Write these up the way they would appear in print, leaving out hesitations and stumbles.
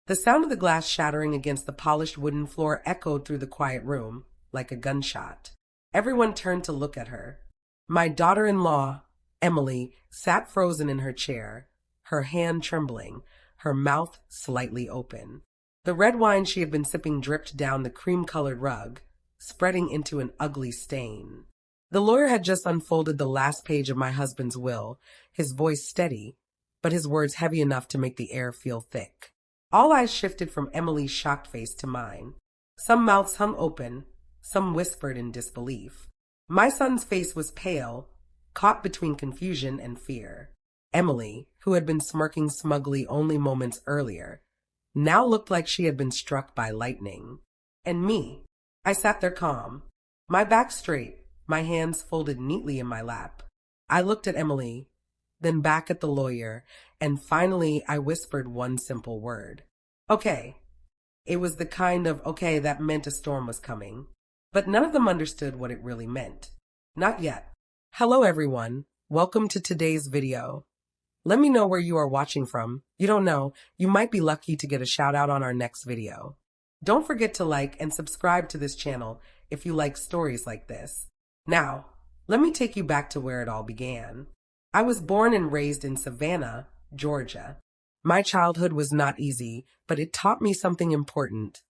The sound of the glass shattering against the polished wooden floor echoed through the quiet room like a gunshot. Everyone turned to look at her. My daughter-in-law, Emily, sat frozen in her chair, her hand trembling, her mouth slightly open. The red wine she had been sipping dripped down the cream-colored rug, spreading into an ugly stain. The lawyer had just unfolded the last page of my husband's will, his voice steady, but his words heavy enough to make the air feel thick. All eyes shifted from Emily's shocked face to mine. Some mouths hung open, some whispered in disbelief. My son's face was pale, caught between confusion and fear. Emily, who had been smirking smugly only moments earlier, now looked like she had been struck by lightning. And me, I sat there calm, my back straight, my hands folded neatly in my lap. I looked at Emily, then back at the lawyer, and finally I whispered one simple word. Okay. It was the kind of okay that meant a storm was coming. But none of them understood what it really meant. Not yet. Hello everyone. Welcome to today's video. Let me know where you are watching from. You don't know, you might be lucky to get a shout out on our next video. Don't forget to like and subscribe to this channel if you like stories like this. Now, let me take you back to where it all began. I was born and raised in Savannah, Georgia. My childhood was not easy, but it taught me something important.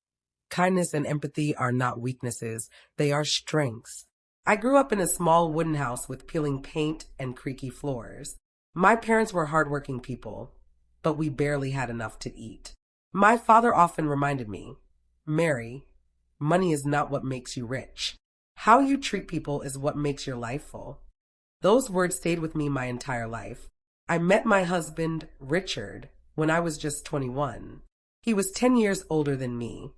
Kindness and empathy are not weaknesses, they are strengths. I grew up in a small wooden house with peeling paint and creaky floors. My parents were hardworking people, but we barely had enough to eat. My father often reminded me, Mary, money is not what makes you rich. How you treat people is what makes your life full. Those words stayed with me my entire life. I met my husband, Richard, when I was just 21. He was 10 years older than me,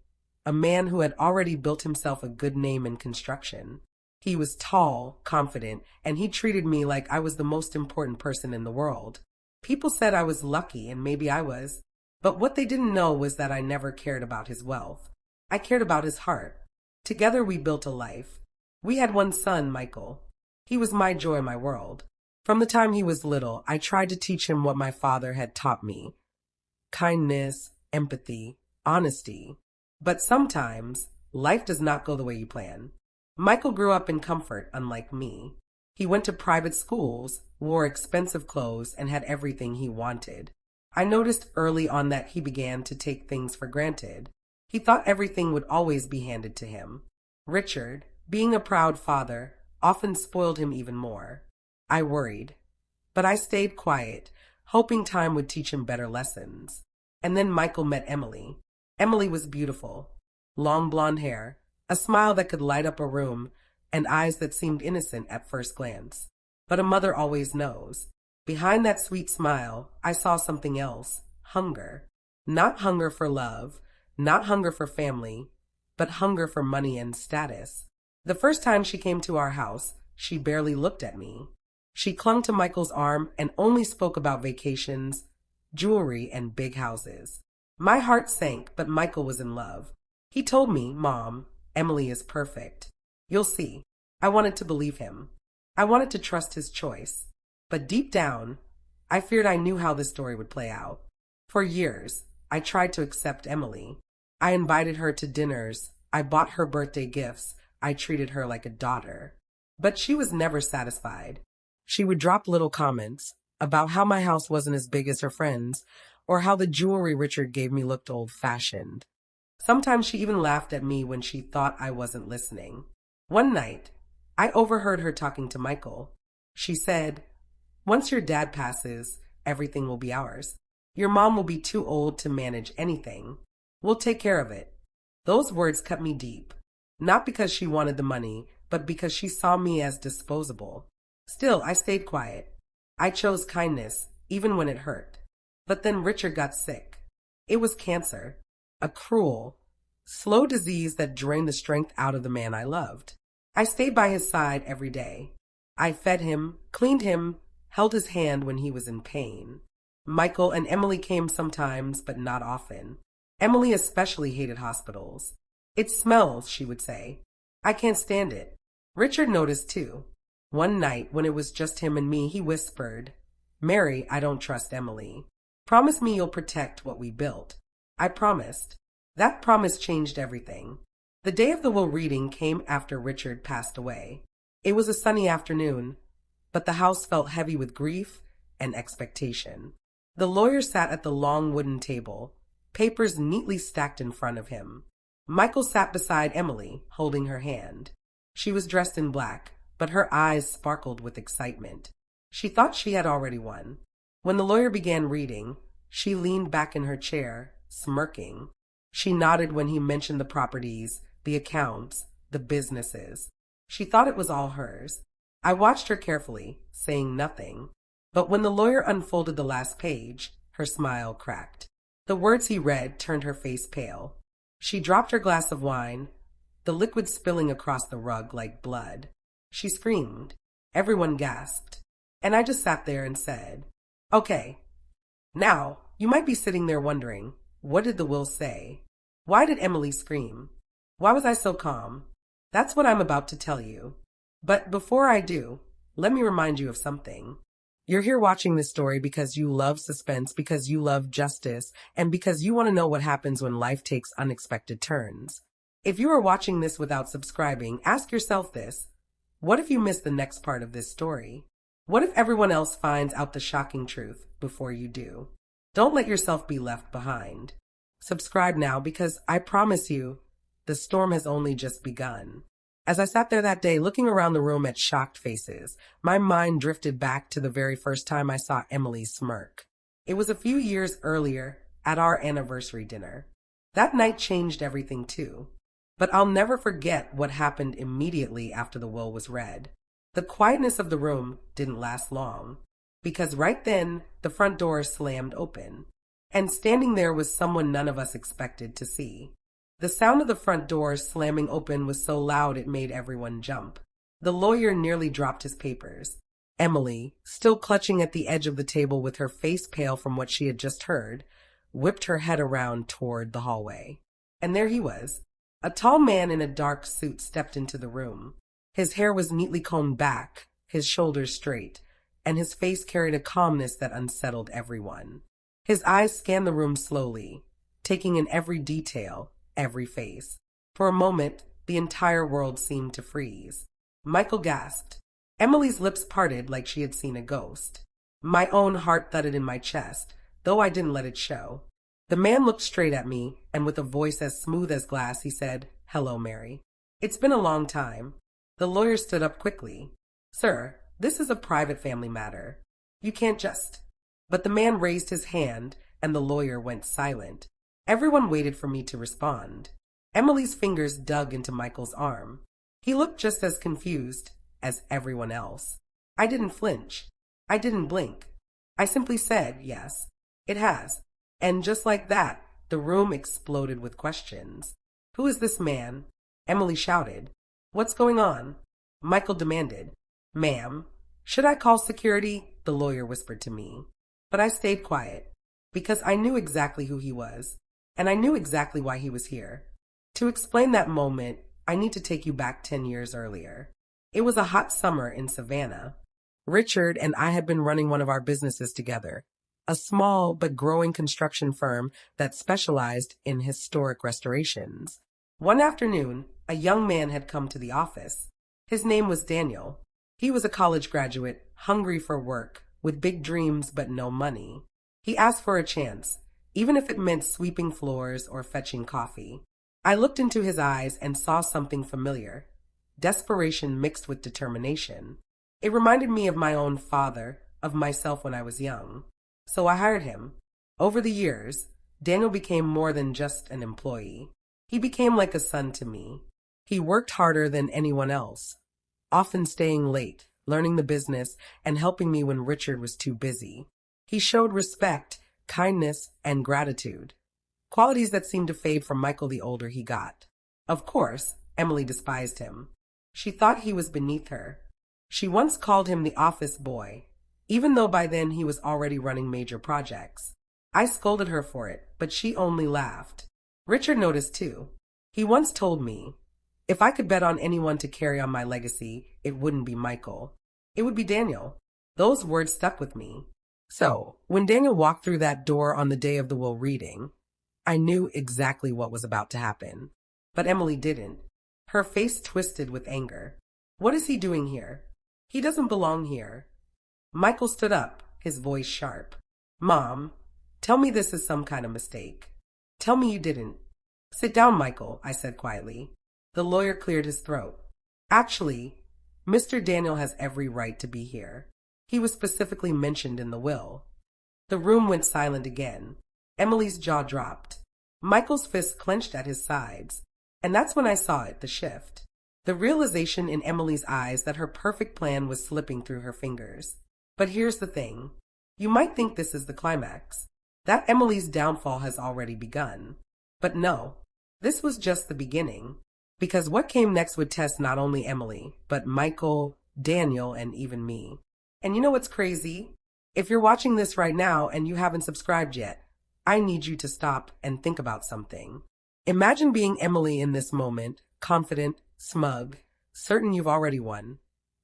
a man who had already built himself a good name in construction. He was tall, confident, and he treated me like I was the most important person in the world. People said I was lucky, and maybe I was, but what they didn't know was that I never cared about his wealth. I cared about his heart. Together we built a life. We had one son, Michael. He was my joy, my world. From the time he was little, I tried to teach him what my father had taught me. Kindness, empathy, honesty. But sometimes, life does not go the way you plan. Michael grew up in comfort, unlike me. He went to private schools, wore expensive clothes, and had everything he wanted. I noticed early on that he began to take things for granted. He thought everything would always be handed to him. Richard, being a proud father, often spoiled him even more. I worried, but I stayed quiet, hoping time would teach him better lessons. And then Michael met Emily. Emily was beautiful. Long blonde hair, a smile that could light up a room, and eyes that seemed innocent at first glance. But a mother always knows. Behind that sweet smile, I saw something else. Hunger. Not hunger for love, not hunger for family, but hunger for money and status. The first time she came to our house, she barely looked at me. She clung to Michael's arm and only spoke about vacations, jewelry, and big houses. My heart sank, but Michael was in love. He told me, Mom, Emily is perfect. You'll see. I wanted to believe him. I wanted to trust his choice. But deep down, I feared I knew how this story would play out. For years, I tried to accept Emily. I invited her to dinners. I bought her birthday gifts. I treated her like a daughter. But she was never satisfied. She would drop little comments about how my house wasn't as big as her friends, or how the jewelry Richard gave me looked old-fashioned. Sometimes she even laughed at me when she thought I wasn't listening. One night, I overheard her talking to Michael. She said, Once your dad passes, everything will be ours. Your mom will be too old to manage anything. We'll take care of it. Those words cut me deep. Not because she wanted the money, but because she saw me as disposable. Still, I stayed quiet. I chose kindness, even when it hurt. But then Richard got sick. It was cancer. A cruel, slow disease that drained the strength out of the man I loved. I stayed by his side every day. I fed him, cleaned him, held his hand when he was in pain. Michael and Emily came sometimes, but not often. Emily especially hated hospitals. It smells, she would say. I can't stand it. Richard noticed too. One night, when it was just him and me, he whispered, Mary, I don't trust Emily. Promise me you'll protect what we built. I promised. That promise changed everything. The day of the will reading came after Richard passed away. It was a sunny afternoon, but the house felt heavy with grief and expectation. The lawyer sat at the long wooden table, papers neatly stacked in front of him. Michael sat beside Emily, holding her hand. She was dressed in black, but her eyes sparkled with excitement. She thought she had already won. When the lawyer began reading, she leaned back in her chair, smirking. She nodded when he mentioned the properties, the accounts, the businesses. She thought it was all hers. I watched her carefully, saying nothing. But when the lawyer unfolded the last page, her smile cracked. The words he read turned her face pale. She dropped her glass of wine, the liquid spilling across the rug like blood. She screamed. Everyone gasped. And I just sat there and said, "Okay. Now, you might be sitting there wondering, what did the will say? Why did Emily scream? Why was I so calm? That's what I'm about to tell you. But before I do, let me remind you of something. You're here watching this story because you love suspense, because you love justice, and because you want to know what happens when life takes unexpected turns. If you are watching this without subscribing, ask yourself this. What if you miss the next part of this story? What if everyone else finds out the shocking truth before you do? Don't let yourself be left behind. Subscribe now because I promise you, the storm has only just begun. As I sat there that day looking around the room at shocked faces, my mind drifted back to the very first time I saw Emily smirk. It was a few years earlier at our anniversary dinner. That night changed everything too. But I'll never forget what happened immediately after the will was read. The quietness of the room didn't last long, because right then the front door slammed open, and standing there was someone none of us expected to see. The sound of the front door slamming open was so loud it made everyone jump. The lawyer nearly dropped his papers. Emily, still clutching at the edge of the table with her face pale from what she had just heard, whipped her head around toward the hallway. And there he was. A tall man in a dark suit stepped into the room. His hair was neatly combed back, his shoulders straight, and his face carried a calmness that unsettled everyone. His eyes scanned the room slowly, taking in every detail, every face. For a moment, the entire world seemed to freeze. Michael gasped. Emily's lips parted like she had seen a ghost. My own heart thudded in my chest, though I didn't let it show. The man looked straight at me, and with a voice as smooth as glass, he said, "Hello, Mary. It's been a long time." The lawyer stood up quickly. "Sir, this is a private family matter. You can't just—" But the man raised his hand, and the lawyer went silent. Everyone waited for me to respond. Emily's fingers dug into Michael's arm. He looked just as confused as everyone else. I didn't flinch. I didn't blink. I simply said, "Yes, it has." And just like that, the room exploded with questions. "Who is this man?" Emily shouted. "What's going on?" Michael demanded. "Ma'am, should I call security?" the lawyer whispered to me. But I stayed quiet, because I knew exactly who he was, and I knew exactly why he was here. To explain that moment, I need to take you back 10 years earlier. It was a hot summer in Savannah. Richard and I had been running one of our businesses together, a small but growing construction firm that specialized in historic restorations. One afternoon, a young man had come to the office. His name was Daniel. He was a college graduate, hungry for work, with big dreams but no money. He asked for a chance, even if it meant sweeping floors or fetching coffee. I looked into his eyes and saw something familiar, desperation mixed with determination. It reminded me of my own father, of myself when I was young. So I hired him. Over the years, Daniel became more than just an employee. He became like a son to me. He worked harder than anyone else, often staying late, learning the business, and helping me when Richard was too busy. He showed respect, kindness, and gratitude, qualities that seemed to fade from Michael the older he got. Of course, Emily despised him. She thought he was beneath her. She once called him the office boy, even though by then he was already running major projects. I scolded her for it, but she only laughed. Richard noticed too. He once told me, if I could bet on anyone to carry on my legacy, it wouldn't be Michael. It would be Daniel. Those words stuck with me. So, when Daniel walked through that door on the day of the will reading, I knew exactly what was about to happen. But Emily didn't. Her face twisted with anger. What is he doing here? He doesn't belong here. Michael stood up, his voice sharp. Mom, tell me this is some kind of mistake. Tell me you didn't. Sit down, Michael, I said quietly. The lawyer cleared his throat. Actually, Mr. Daniel has every right to be here. He was specifically mentioned in the will. The room went silent again. Emily's jaw dropped. Michael's fists clenched at his sides. And that's when I saw it, the shift. The realization in Emily's eyes that her perfect plan was slipping through her fingers. But here's the thing. You might think this is the climax. That Emily's downfall has already begun. But no, this was just the beginning. Because what came next would test not only Emily, but Michael, Daniel, and even me. And you know what's crazy? If you're watching this right now and you haven't subscribed yet, I need you to stop and think about something. Imagine being Emily in this moment, confident, smug, certain you've already won,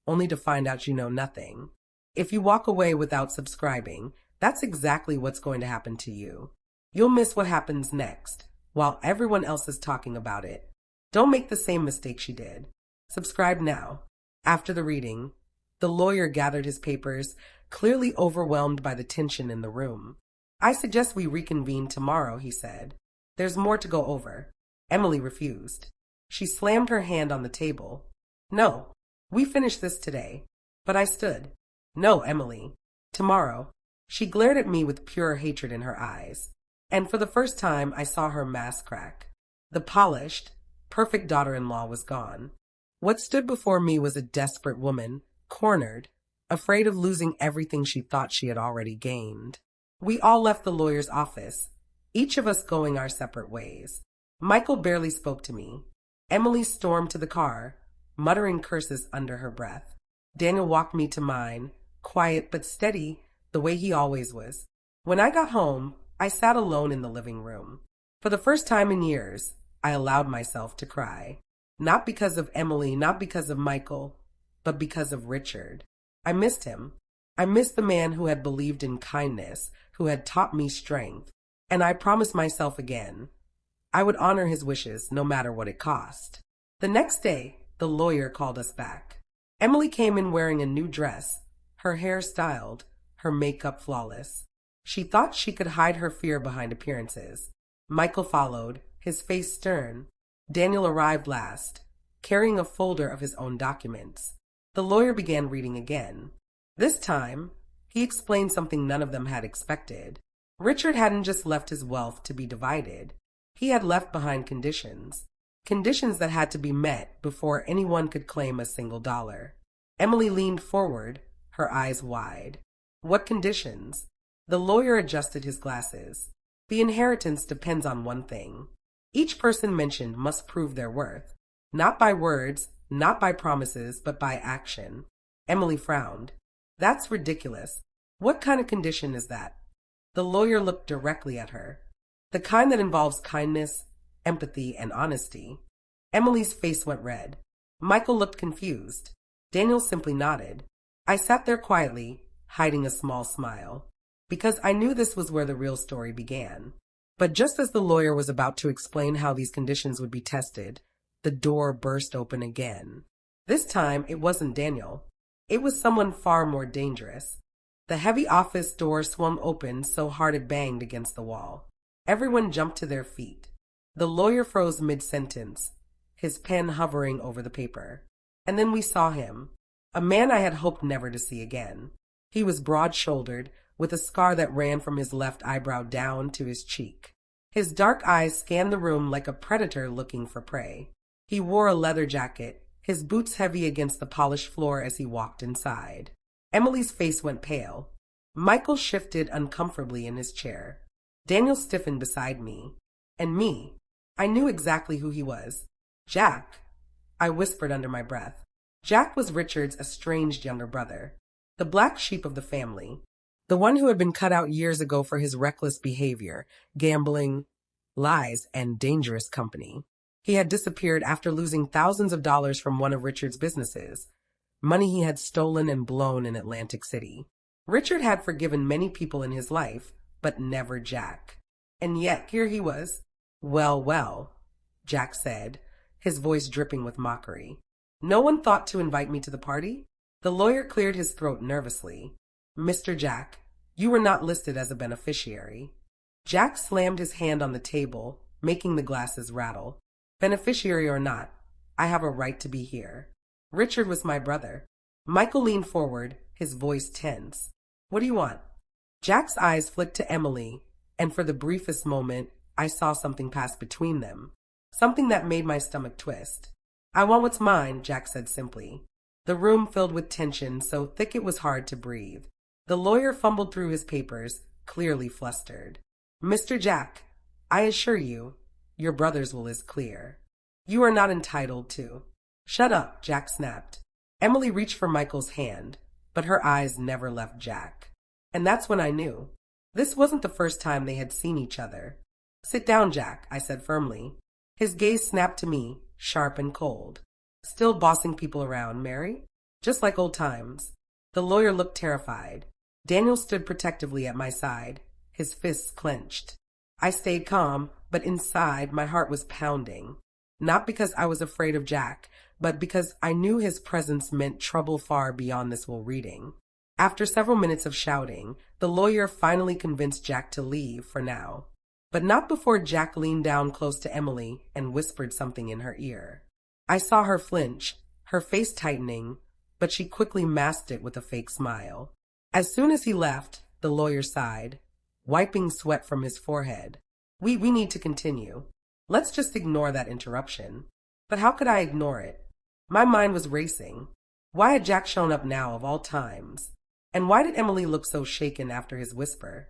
only to find out you know nothing. If you walk away without subscribing, that's exactly what's going to happen to you. You'll miss what happens next, while everyone else is talking about it. Don't make the same mistake she did. Subscribe now. After the reading, the lawyer gathered his papers, clearly overwhelmed by the tension in the room. I suggest we reconvene tomorrow, he said. There's more to go over. Emily refused. She slammed her hand on the table. No, we finish this today. But I stood. No, Emily. Tomorrow. She glared at me with pure hatred in her eyes. And for the first time, I saw her mask crack. The polished, perfect daughter-in-law was gone. What stood before me was a desperate woman, cornered, afraid of losing everything she thought she had already gained. We all left the lawyer's office, each of us going our separate ways. Michael barely spoke to me. Emily stormed to the car, muttering curses under her breath. Daniel walked me to mine, quiet but steady, the way he always was. When I got home, I sat alone in the living room. For the first time in years, I allowed myself to cry. Not because of Emily, not because of Michael, but because of Richard. I missed him. I missed the man who had believed in kindness, who had taught me strength. And I promised myself again, I would honor his wishes no matter what it cost. The next day, the lawyer called us back. Emily came in wearing a new dress, her hair styled, her makeup flawless. She thought she could hide her fear behind appearances. Michael followed, his face stern. Daniel arrived last, carrying a folder of his own documents. The lawyer began reading again. This time, he explained something none of them had expected. Richard hadn't just left his wealth to be divided. He had left behind conditions. Conditions that had to be met before anyone could claim a single dollar. Emily leaned forward, her eyes wide. What conditions? The lawyer adjusted his glasses. The inheritance depends on one thing. Each person mentioned must prove their worth. Not by words, not by promises, but by action. Emily frowned. That's ridiculous. What kind of condition is that? The lawyer looked directly at her. The kind that involves kindness, empathy, and honesty. Emily's face went red. Michael looked confused. Daniel simply nodded. I sat there quietly, hiding a small smile, because I knew this was where the real story began. But just as the lawyer was about to explain how these conditions would be tested, the door burst open again. This time, it wasn't Daniel. It was someone far more dangerous. The heavy office door swung open so hard it banged against the wall. Everyone jumped to their feet. The lawyer froze mid-sentence, his pen hovering over the paper. And then we saw him, a man I had hoped never to see again. He was broad-shouldered, with a scar that ran from his left eyebrow down to his cheek. His dark eyes scanned the room like a predator looking for prey. He wore a leather jacket, his boots heavy against the polished floor as he walked inside. Emily's face went pale. Michael shifted uncomfortably in his chair. Daniel stiffened beside me. And me. I knew exactly who he was. Jack. I whispered under my breath. Jack was Richard's estranged younger brother, the black sheep of the family, the one who had been cut out years ago for his reckless behavior, gambling, lies, and dangerous company. He had disappeared after losing thousands of dollars from one of Richard's businesses, money he had stolen and blown in Atlantic City. Richard had forgiven many people in his life, but never Jack. And yet here he was. Well, well, Jack said, his voice dripping with mockery. No one thought to invite me to the party? The lawyer cleared his throat nervously. Mr. Jack, you were not listed as a beneficiary. Jack slammed his hand on the table, making the glasses rattle. Beneficiary or not, I have a right to be here. Richard was my brother. Michael leaned forward, his voice tense. What do you want? Jack's eyes flicked to Emily, and for the briefest moment, I saw something pass between them. Something that made my stomach twist. I want what's mine, Jack said simply. The room filled with tension so thick it was hard to breathe. The lawyer fumbled through his papers, clearly flustered. Mr. Jack, I assure you, your brother's will is clear. You are not entitled to. Shut up, Jack snapped. Emily reached for Michael's hand, but her eyes never left Jack. And that's when I knew. This wasn't the first time they had seen each other. Sit down, Jack, I said firmly. His gaze snapped to me, sharp and cold. Still bossing people around, Mary? Just like old times. The lawyer looked terrified. Daniel stood protectively at my side, his fists clenched. I stayed calm, but inside my heart was pounding. Not because I was afraid of Jack, but because I knew his presence meant trouble far beyond this will reading. After several minutes of shouting, the lawyer finally convinced Jack to leave for now. But not before Jack leaned down close to Emily and whispered something in her ear. I saw her flinch, her face tightening, but she quickly masked it with a fake smile. As soon as he left, the lawyer sighed, wiping sweat from his forehead. We need to continue. Let's just ignore that interruption. But how could I ignore it? My mind was racing. Why had Jack shown up now of all times? And why did Emily look so shaken after his whisper?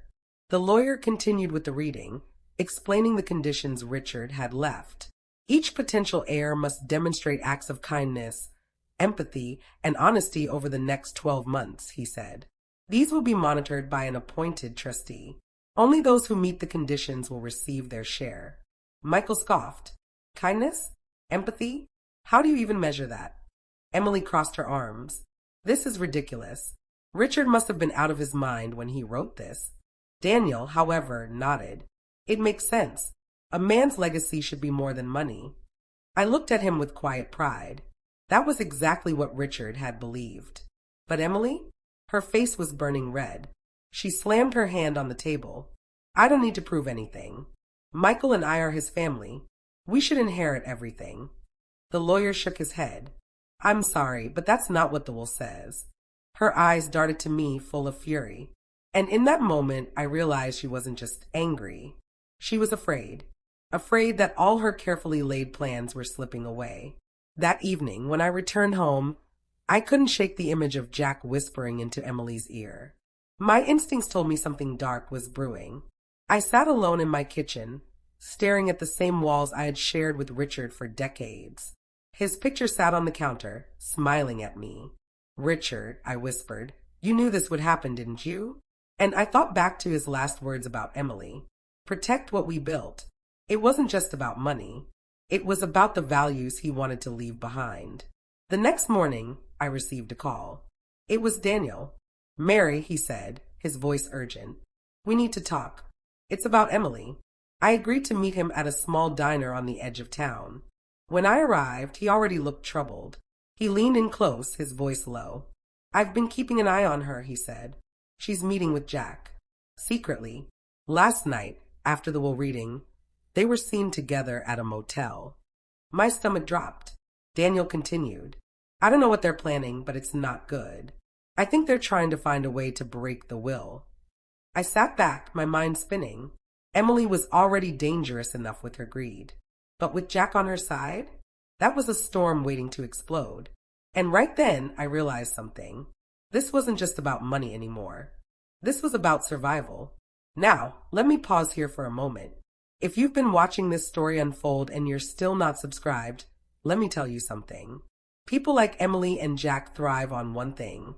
The lawyer continued with the reading, explaining the conditions Richard had left. Each potential heir must demonstrate acts of kindness, empathy, and honesty over the next 12 months, he said. These will be monitored by an appointed trustee. Only those who meet the conditions will receive their share. Michael scoffed. Kindness? Empathy? How do you even measure that? Emily crossed her arms. This is ridiculous. Richard must have been out of his mind when he wrote this. Daniel, however, nodded. It makes sense. A man's legacy should be more than money. I looked at him with quiet pride. That was exactly what Richard had believed. But Emily? Her face was burning red. She slammed her hand on the table. I don't need to prove anything. Michael and I are his family. We should inherit everything. The lawyer shook his head. I'm sorry, but that's not what the will says. Her eyes darted to me full of fury. And in that moment, I realized she wasn't just angry. She was afraid. Afraid that all her carefully laid plans were slipping away. That evening, when I returned home, I couldn't shake the image of Jack whispering into Emily's ear. My instincts told me something dark was brewing. I sat alone in my kitchen, staring at the same walls I had shared with Richard for decades. His picture sat on the counter, smiling at me. Richard, I whispered, you knew this would happen, didn't you? And I thought back to his last words about Emily. Protect what we built. It wasn't just about money. It was about the values he wanted to leave behind. The next morning, I received a call. It was Daniel. Mary, he said, his voice urgent. We need to talk. It's about Emily. I agreed to meet him at a small diner on the edge of town. When I arrived, he already looked troubled. He leaned in close, his voice low. I've been keeping an eye on her, he said. She's meeting with Jack. Secretly. Last night, after the will reading, they were seen together at a motel. My stomach dropped. Daniel continued. I don't know what they're planning, but it's not good. I think they're trying to find a way to break the will. I sat back, my mind spinning. Emily was already dangerous enough with her greed. But with Jack on her side, that was a storm waiting to explode. And right then, I realized something. This wasn't just about money anymore. This was about survival. Now, let me pause here for a moment. If you've been watching this story unfold and you're still not subscribed, let me tell you something. People like Emily and Jack thrive on one thing: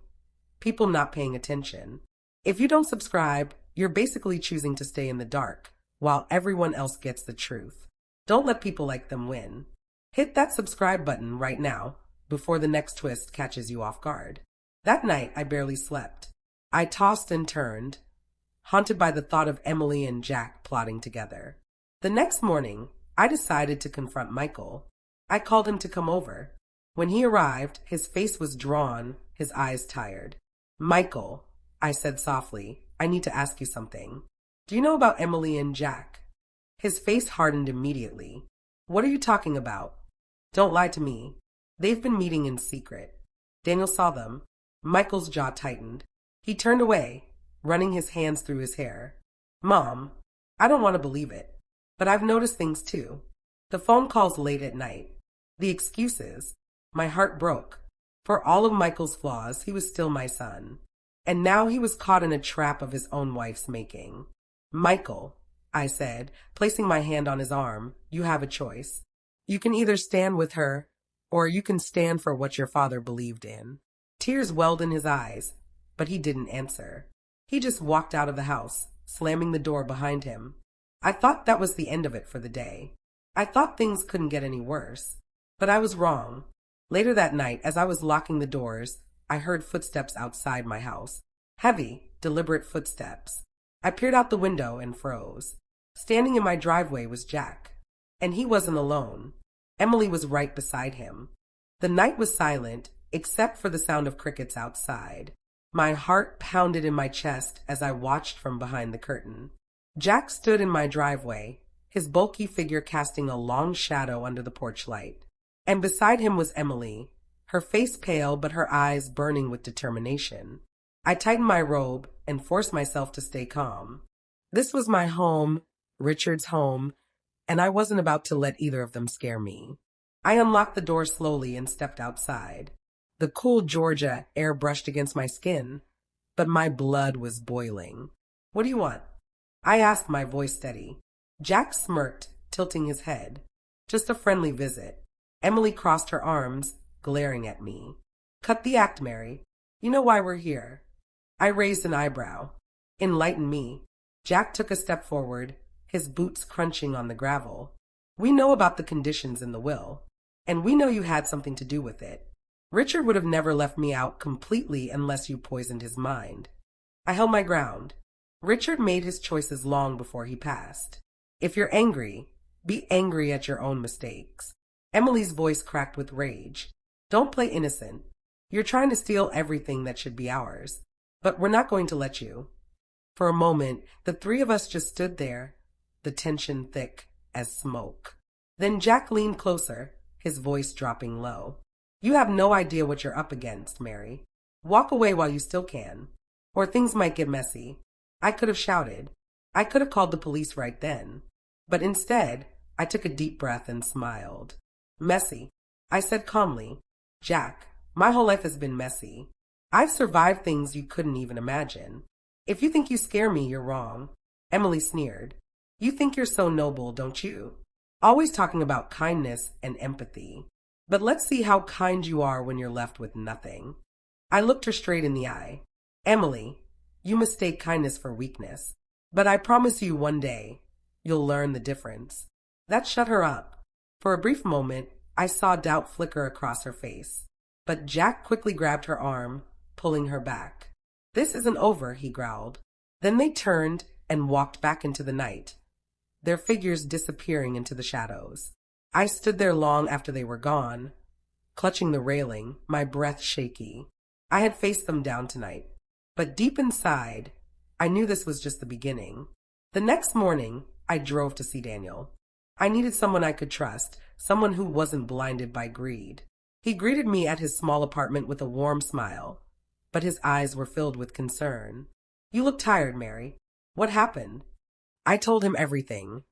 people not paying attention. If you don't subscribe, you're basically choosing to stay in the dark, while everyone else gets the truth. Don't let people like them win. Hit that subscribe button right now, before the next twist catches you off guard. That night, I barely slept. I tossed and turned. haunted by the thought of Emily and Jack plotting together. The next morning, I decided to confront Michael. I called him to come over. When he arrived, his face was drawn, his eyes tired. "Michael," I said softly, "I need to ask you something. Do you know about Emily and Jack?" His face hardened immediately. "What are you talking about?" "Don't lie to me. They've been meeting in secret." Daniel saw them. Michael's jaw tightened. He turned away, running his hands through his hair. "Mom, I don't want to believe it, but I've noticed things too. The phone calls late at night. The excuses. My heart broke. For all of Michael's flaws, he was still my son. And now he was caught in a trap of his own wife's making. "Michael," I said, placing my hand on his arm, "you have a choice. You can either stand with her, or you can stand for what your father believed in." Tears welled in his eyes, but he didn't answer. He just walked out of the house, slamming the door behind him. I thought that was the end of it for the day. I thought things couldn't get any worse. But I was wrong. Later that night, as I was locking the doors, I heard footsteps outside my house. Heavy, deliberate footsteps. I peered out the window and froze. Standing in my driveway was Jack. And he wasn't alone. Emily was right beside him. The night was silent, except for the sound of crickets outside. My heart pounded in my chest as I watched from behind the curtain. Jack stood in my driveway, his bulky figure casting a long shadow under the porch light. And beside him was Emily, her face pale but her eyes burning with determination. I tightened my robe and forced myself to stay calm. This was my home, Richard's home, and I wasn't about to let either of them scare me. I unlocked the door slowly and stepped outside. The cool Georgia air brushed against my skin, but my blood was boiling. "What do you want?" I asked, my voice steady. Jack smirked, tilting his head. "Just a friendly visit." Emily crossed her arms, glaring at me. "Cut the act, Mary. You know why we're here." I raised an eyebrow. "Enlighten me." Jack took a step forward, his boots crunching on the gravel. "We know about the conditions in the will, and we know you had something to do with it. Richard would have never left me out completely unless you poisoned his mind." I held my ground. Richard made his choices long before he passed. If you're angry, be angry at your own mistakes. Emily's voice cracked with rage. "Don't play innocent. You're trying to steal everything that should be ours, but we're not going to let you." For a moment, the three of us just stood there, the tension thick as smoke. Then Jack leaned closer, his voice dropping low. "You have no idea what you're up against, Mary. Walk away while you still can, or things might get messy." I could have shouted. I could have called the police right then. But instead, I took a deep breath and smiled. "Messy," I said calmly. "Jack, my whole life has been messy. I've survived things you couldn't even imagine. If you think you scare me, you're wrong." Emily sneered. "You think you're so noble, don't you? Always talking about kindness and empathy. But let's see how kind you are when you're left with nothing." I looked her straight in the eye. "Emily, you mistake kindness for weakness. But I promise you one day, you'll learn the difference." That shut her up. For a brief moment, I saw doubt flicker across her face. But Jack quickly grabbed her arm, pulling her back. "This isn't over," he growled. Then they turned and walked back into the night, their figures disappearing into the shadows. I stood there long after they were gone, clutching the railing, my breath shaky. I had faced them down tonight, but deep inside, I knew this was just the beginning. The next morning, I drove to see Daniel. I needed someone I could trust, someone who wasn't blinded by greed. He greeted me at his small apartment with a warm smile, but his eyes were filled with concern. "You look tired, Mary. What happened?" I told him everything.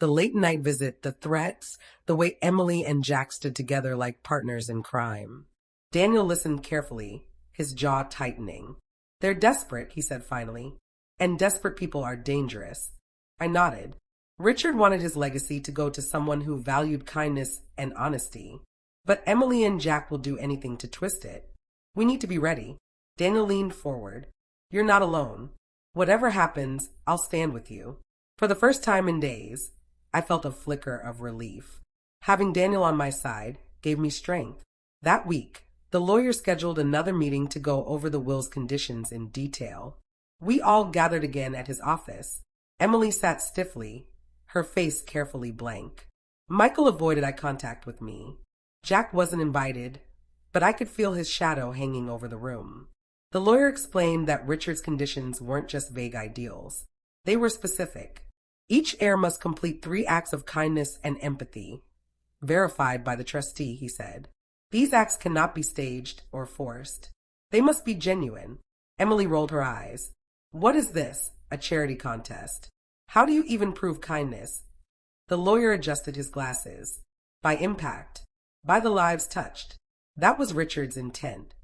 The late night visit, the threats, the way Emily and Jack stood together like partners in crime. Daniel listened carefully, his jaw tightening. "They're desperate," he said finally, "and desperate people are dangerous." I nodded. Richard wanted his legacy to go to someone who valued kindness and honesty. But Emily and Jack will do anything to twist it. We need to be ready. Daniel leaned forward. "You're not alone. Whatever happens, I'll stand with you." For the first time in days, I felt a flicker of relief. Having Daniel on my side gave me strength. That week, the lawyer scheduled another meeting to go over the will's conditions in detail. We all gathered again at his office. Emily sat stiffly, her face carefully blank. Michael avoided eye contact with me. Jack wasn't invited, but I could feel his shadow hanging over the room. The lawyer explained that Richard's conditions weren't just vague ideals. They were specific. Each heir must complete 3 acts of kindness and empathy, verified by the trustee, he said. These acts cannot be staged or forced. They must be genuine. Emily rolled her eyes. What is this? A charity contest? How do you even prove kindness? The lawyer adjusted his glasses. By impact. By the lives touched. That was Richard's intent.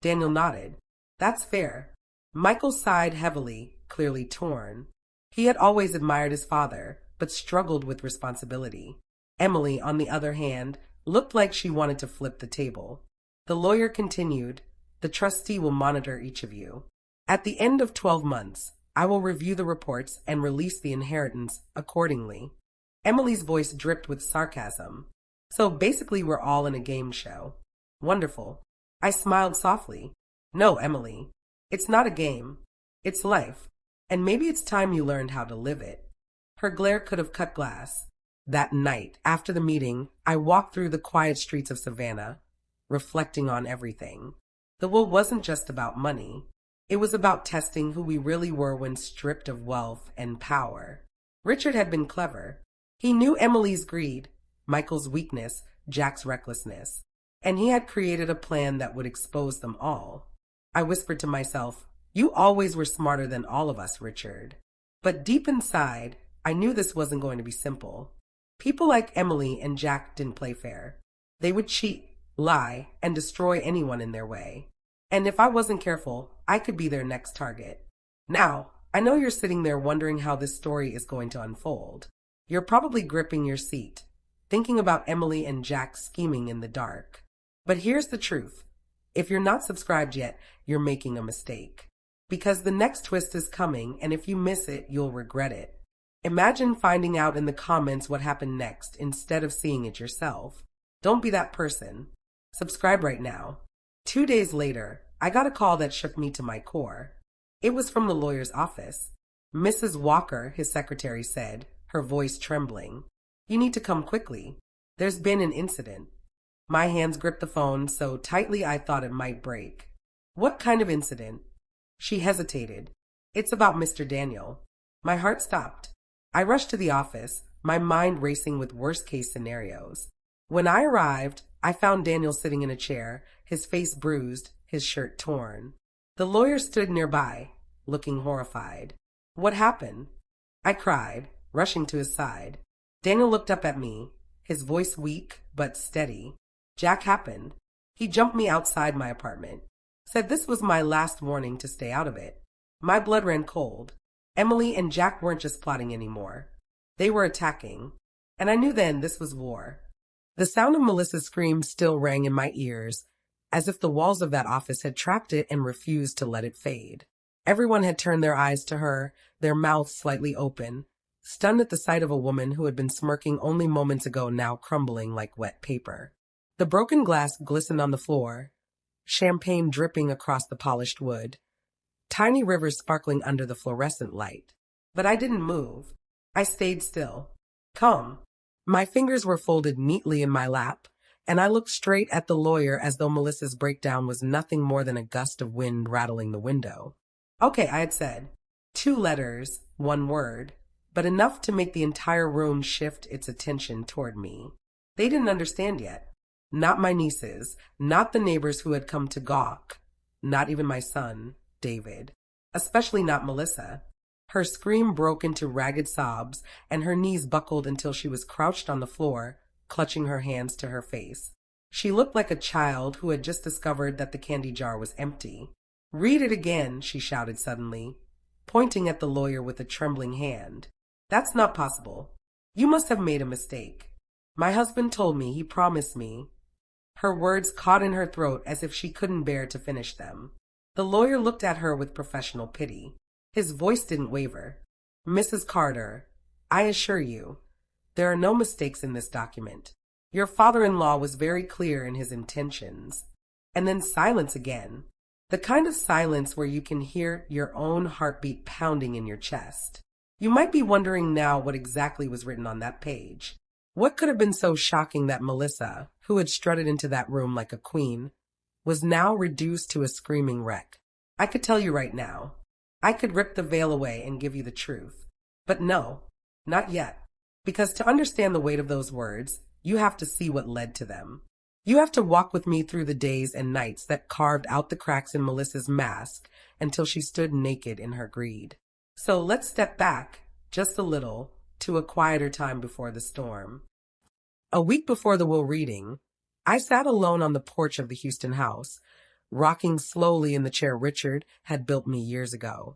Daniel nodded. That's fair. Michael sighed heavily, clearly torn. He had always admired his father, but struggled with responsibility. Emily, on the other hand, looked like she wanted to flip the table. The lawyer continued, the trustee will monitor each of you. At the end of 12 months, I will review the reports and release the inheritance accordingly. Emily's voice dripped with sarcasm. So basically we're all in a game show. Wonderful. I smiled softly. No, Emily. It's not a game. It's life. And maybe it's time you learned how to live it. Her glare could have cut glass. That night, after the meeting, I walked through the quiet streets of Savannah, reflecting on everything. The will wasn't just about money. It was about testing who we really were when stripped of wealth and power. Richard had been clever. He knew Emily's greed, Michael's weakness, Jack's recklessness, and he had created a plan that would expose them all. I whispered to myself, you always were smarter than all of us, Richard. But deep inside, I knew this wasn't going to be simple. People like Emily and Jack didn't play fair. They would cheat, lie, and destroy anyone in their way. And if I wasn't careful, I could be their next target. Now, I know you're sitting there wondering how this story is going to unfold. You're probably gripping your seat, thinking about Emily and Jack scheming in the dark. But here's the truth. If you're not subscribed yet, you're making a mistake. Because the next twist is coming, and if you miss it, you'll regret it. Imagine finding out in the comments what happened next instead of seeing it yourself. Don't be that person. Subscribe right now. 2 days later, I got a call that shook me to my core. It was from the lawyer's office. Mrs. Walker, his secretary said, her voice trembling. You need to come quickly. There's been an incident. My hands gripped the phone so tightly I thought it might break. What kind of incident? She hesitated. It's about Mr. Daniel. My heart stopped. I rushed to the office, my mind racing with worst-case scenarios. When I arrived, I found Daniel sitting in a chair, his face bruised, his shirt torn. The lawyer stood nearby, looking horrified. What happened? I cried, rushing to his side. Daniel looked up at me, his voice weak but steady. Jack happened. He jumped me outside my apartment. Said this was my last warning to stay out of it. My blood ran cold. Emily and Jack weren't just plotting anymore. They were attacking. And I knew then this was war. The sound of Melissa's screams still rang in my ears, as if the walls of that office had trapped it and refused to let it fade. Everyone had turned their eyes to her, their mouths slightly open, stunned at the sight of a woman who had been smirking only moments ago now crumbling like wet paper. The broken glass glistened on the floor, champagne dripping across the polished wood, tiny rivers sparkling under the fluorescent light. But I didn't move. I stayed still. Calm. My fingers were folded neatly in my lap, and I looked straight at the lawyer as though Melissa's breakdown was nothing more than a gust of wind rattling the window. Okay, I had said. 2 letters, 1 word, but enough to make the entire room shift its attention toward me. They didn't understand yet. Not my nieces, not the neighbors who had come to gawk, not even my son, David, especially not Melissa. Her scream broke into ragged sobs, and her knees buckled until she was crouched on the floor, clutching her hands to her face. She looked like a child who had just discovered that the candy jar was empty. Read it again, she shouted suddenly, pointing at the lawyer with a trembling hand. That's not possible. You must have made a mistake. My husband told me, he promised me. Her words caught in her throat as if she couldn't bear to finish them. The lawyer looked at her with professional pity. His voice didn't waver. Mrs. Carter, I assure you, there are no mistakes in this document. Your father-in-law was very clear in his intentions. And then silence again. The kind of silence where you can hear your own heartbeat pounding in your chest. You might be wondering now what exactly was written on that page. What could have been so shocking that Melissa, who had strutted into that room like a queen, was now reduced to a screaming wreck? I could tell you right now. I could rip the veil away and give you the truth. But no, not yet. Because to understand the weight of those words, you have to see what led to them. You have to walk with me through the days and nights that carved out the cracks in Melissa's mask until she stood naked in her greed. So let's step back, just a little, to a quieter time before the storm. A week before the will reading, I sat alone on the porch of the Houston house, rocking slowly in the chair Richard had built me years ago.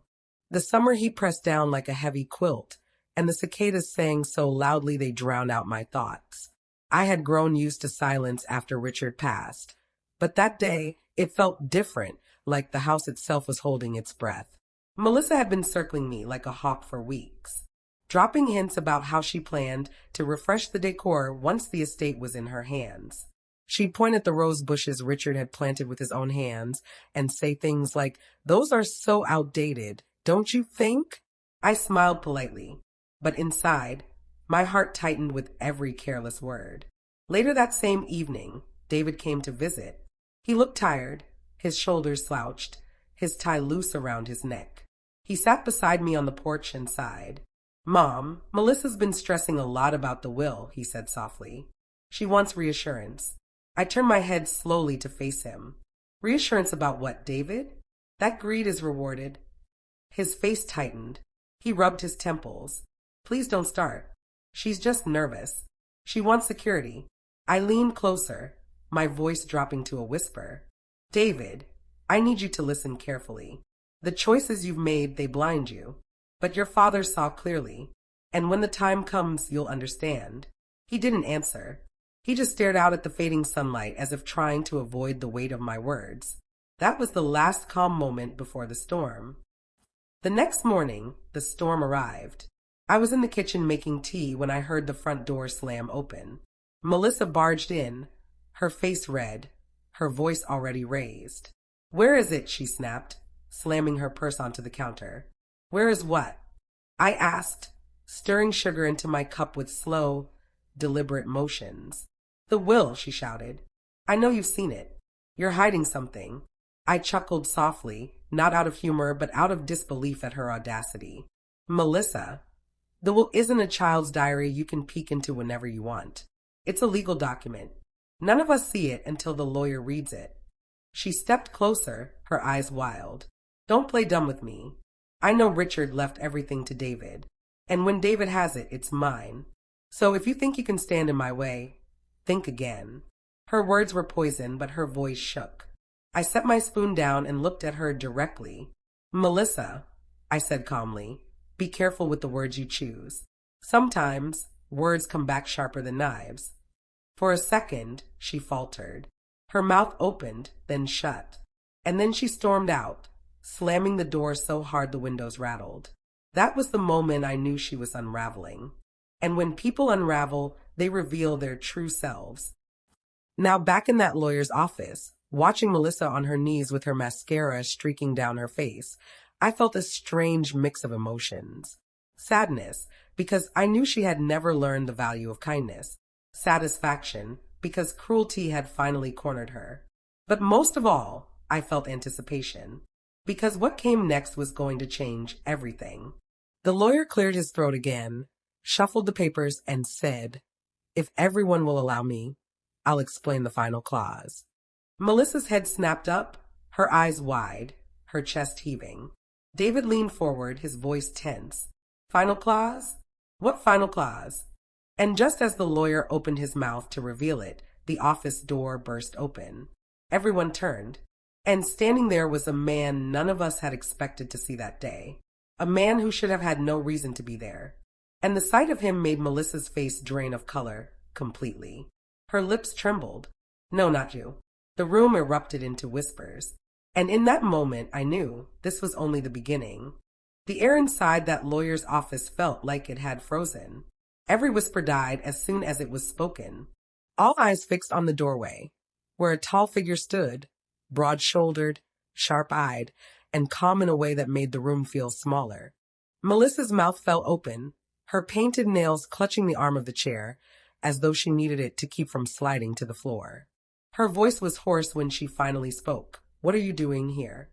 The summer heat pressed down like a heavy quilt, and the cicadas sang so loudly they drowned out my thoughts. I had grown used to silence after Richard passed, but that day it felt different, like the house itself was holding its breath. Melissa had been circling me like a hawk for weeks, dropping hints about how she planned to refresh the decor once the estate was in her hands. She'd point at the rose bushes Richard had planted with his own hands and say things like, "Those are so outdated, don't you think?" I smiled politely, but inside, my heart tightened with every careless word. Later that same evening, David came to visit. He looked tired, his shoulders slouched, his tie loose around his neck. He sat beside me on the porch and sighed. "Mom, Melissa's been stressing a lot about the will," he said softly. "She wants reassurance." I turned my head slowly to face him. "Reassurance about what, David?" "That greed is rewarded." His face tightened. He rubbed his temples. "Please don't start. She's just nervous. She wants security." I leaned closer, my voice dropping to a whisper. "David, I need you to listen carefully. The choices you've made, they blind you. But your father saw clearly. And when the time comes, you'll understand." He didn't answer. He just stared out at the fading sunlight as if trying to avoid the weight of my words. That was the last calm moment before the storm. The next morning, the storm arrived. I was in the kitchen making tea when I heard the front door slam open. Melissa barged in, her face red, her voice already raised. "Where is it?" she snapped, slamming her purse onto the counter. "Where is what?" I asked, stirring sugar into my cup with slow, deliberate motions. "The will," she shouted. "I know you've seen it. You're hiding something." I chuckled softly, not out of humor, but out of disbelief at her audacity. "Melissa, the will isn't a child's diary you can peek into whenever you want. It's a legal document. None of us see it until the lawyer reads it." She stepped closer, her eyes wild. "Don't play dumb with me. I know Richard left everything to David, and when David has it, it's mine. So if you think you can stand in my way, think again." Her words were poison, but her voice shook. I set my spoon down and looked at her directly. "Melissa," I said calmly, "be careful with the words you choose. Sometimes words come back sharper than knives." For a second, she faltered. Her mouth opened, then shut. And then she stormed out, slamming the door so hard the windows rattled. That was the moment I knew she was unraveling. And when people unravel, they reveal their true selves. Now back in that lawyer's office, watching Melissa on her knees with her mascara streaking down her face, I felt a strange mix of emotions. Sadness, because I knew she had never learned the value of kindness. Satisfaction, because cruelty had finally cornered her. But most of all, I felt anticipation, because what came next was going to change everything. The lawyer cleared his throat again, shuffled the papers, and said, "If everyone will allow me, I'll explain the final clause." Melissa's head snapped up, her eyes wide, her chest heaving. David leaned forward, his voice tense. "Final clause? What final clause?" And just as the lawyer opened his mouth to reveal it, the office door burst open. Everyone turned, and standing there was a man none of us had expected to see that day. A man who should have had no reason to be there. And the sight of him made Melissa's face drain of color completely. Her lips trembled. "No, not you." The room erupted into whispers. And in that moment, I knew this was only the beginning. The air inside that lawyer's office felt like it had frozen. Every whisper died as soon as it was spoken. All eyes fixed on the doorway, where a tall figure stood, broad-shouldered, sharp-eyed, and calm in a way that made the room feel smaller. Melissa's mouth fell open, her painted nails clutching the arm of the chair, as though she needed it to keep from sliding to the floor. Her voice was hoarse when she finally spoke. "What are you doing here?"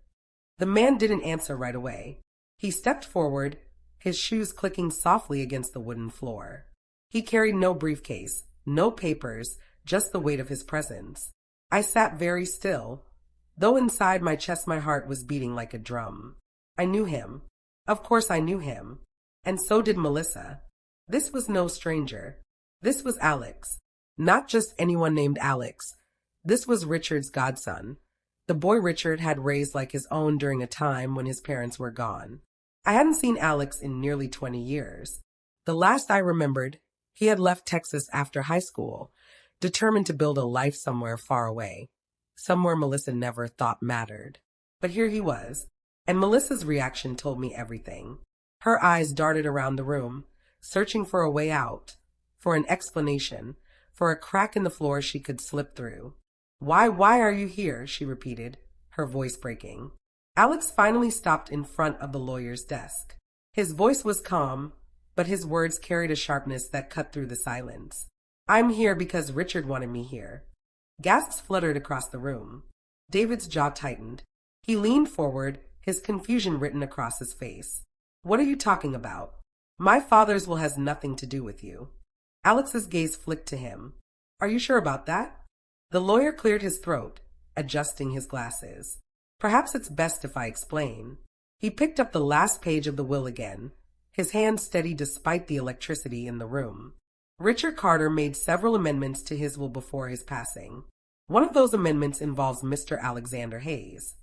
The man didn't answer right away. He stepped forward, his shoes clicking softly against the wooden floor. He carried no briefcase, no papers, just the weight of his presence. I sat very still, though inside my chest my heart was beating like a drum. I knew him. Of course I knew him. And so did Melissa. This was no stranger. This was Alex. Not just anyone named Alex. This was Richard's godson. The boy Richard had raised like his own during a time when his parents were gone. I hadn't seen Alex in nearly 20 years. The last I remembered, he had left Texas after high school, determined to build a life somewhere far away, somewhere Melissa never thought mattered. But here he was, and Melissa's reaction told me everything. Her eyes darted around the room, searching for a way out, for an explanation, for a crack in the floor she could slip through. Why are you here?" she repeated, her voice breaking. Alex finally stopped in front of the lawyer's desk. His voice was calm, but his words carried a sharpness that cut through the silence. "I'm here because Richard wanted me here." Gasps fluttered across the room. David's jaw tightened. He leaned forward, his confusion written across his face. "What are you talking about? My father's will has nothing to do with you." Alex's gaze flicked to him. "Are you sure about that?" The lawyer cleared his throat, adjusting his glasses. "Perhaps it's best if I explain." He picked up the last page of the will again, his hand steady despite the electricity in the room. Richard Carter made several amendments to his will before his passing. One of those amendments involves Mr. Alexander Hayes.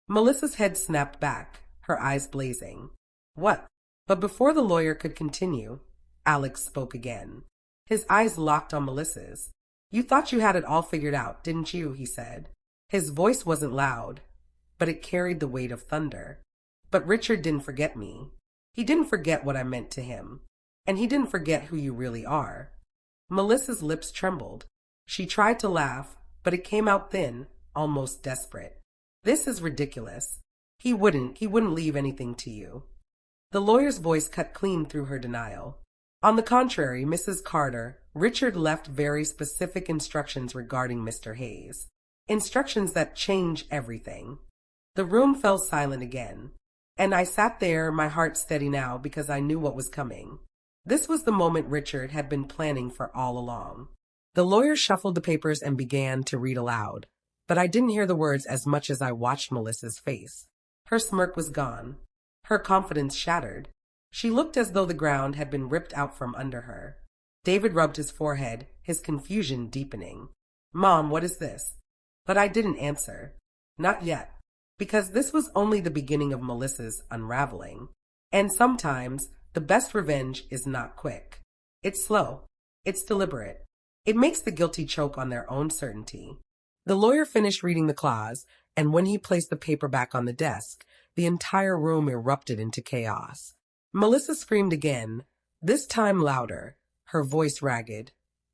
Melissa's head snapped back, her eyes blazing. "What?" But before the lawyer could continue, Alex spoke again. His eyes locked on Melissa's. "You thought you had it all figured out, didn't you?" he said. His voice wasn't loud, but it carried the weight of thunder. "But Richard didn't forget me. He didn't forget what I meant to him. And he didn't forget who you really are." Melissa's lips trembled. She tried to laugh, but it came out thin, almost desperate. "This is ridiculous. He wouldn't leave anything to you." The lawyer's voice cut clean through her denial. "On the contrary, Mrs. Carter, Richard left very specific instructions regarding Mr. Hayes. Instructions that change everything." The room fell silent again, and I sat there, my heart steady now because I knew what was coming. This was the moment Richard had been planning for all along. The lawyer shuffled the papers and began to read aloud, but I didn't hear the words as much as I watched Melissa's face. Her smirk was gone, her confidence shattered. She looked as though the ground had been ripped out from under her. David rubbed his forehead, his confusion deepening. "Mom, what is this?" But I didn't answer. Not yet. Because this was only the beginning of Melissa's unraveling. And sometimes, the best revenge is not quick. It's slow. It's deliberate. It makes the guilty choke on their own certainty. The lawyer finished reading the clause, and when he placed the paper back on the desk, the entire room erupted into chaos. Melissa screamed again, this time louder, her voice ragged,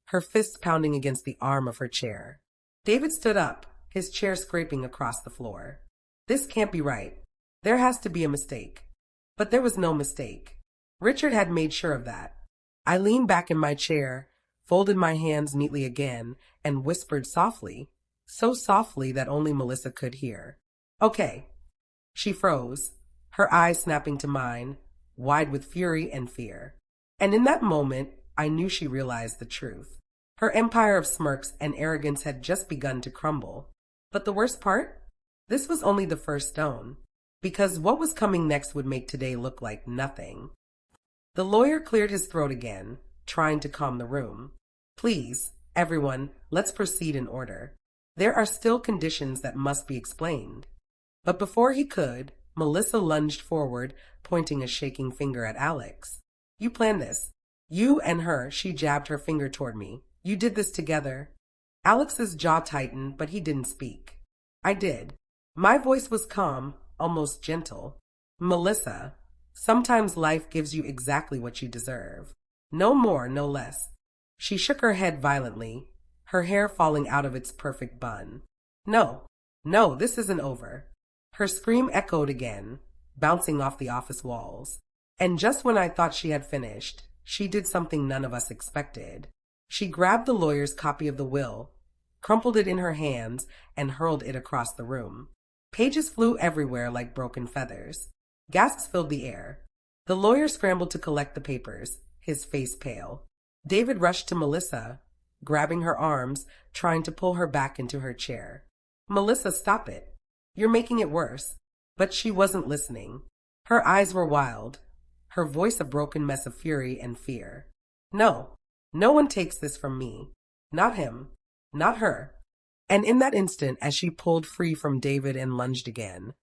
her fists pounding against the arm of her chair. David stood up, his chair scraping across the floor. "This can't be right. There has to be a mistake." But there was no mistake. Richard had made sure of that. I leaned back in my chair, folded my hands neatly again, and whispered softly, so softly that only Melissa could hear. "Okay." She froze, her eyes snapping to mine, wide with fury and fear. And in that moment, I knew she realized the truth. Her empire of smirks and arrogance had just begun to crumble. But the worst part? This was only the first stone, because what was coming next would make today look like nothing. The lawyer cleared his throat again, trying to calm the room. "Please, everyone, let's proceed in order. There are still conditions that must be explained." But before he could, Melissa lunged forward, pointing a shaking finger at Alex. "You planned this. You and her," she jabbed her finger toward me. "You did this together." Alex's jaw tightened, but he didn't speak. I did. My voice was calm, almost gentle. "Melissa, sometimes life gives you exactly what you deserve. No more, no less." She shook her head violently, her hair falling out of its perfect bun. No, this isn't over." Her scream echoed again, bouncing off the office walls. And just when I thought she had finished, she did something none of us expected. She grabbed the lawyer's copy of the will, crumpled it in her hands, and hurled it across the room. Pages flew everywhere like broken feathers. Gasps filled the air. The lawyer scrambled to collect the papers, his face pale. David rushed to Melissa, grabbing her arms, trying to pull her back into her chair. "Melissa, stop it. You're making it worse." But she wasn't listening. Her eyes were wild, her voice a broken mess of fury and fear. "No, no one takes this from me. Not him. Not her." And in that instant, as she pulled free from David and lunged again,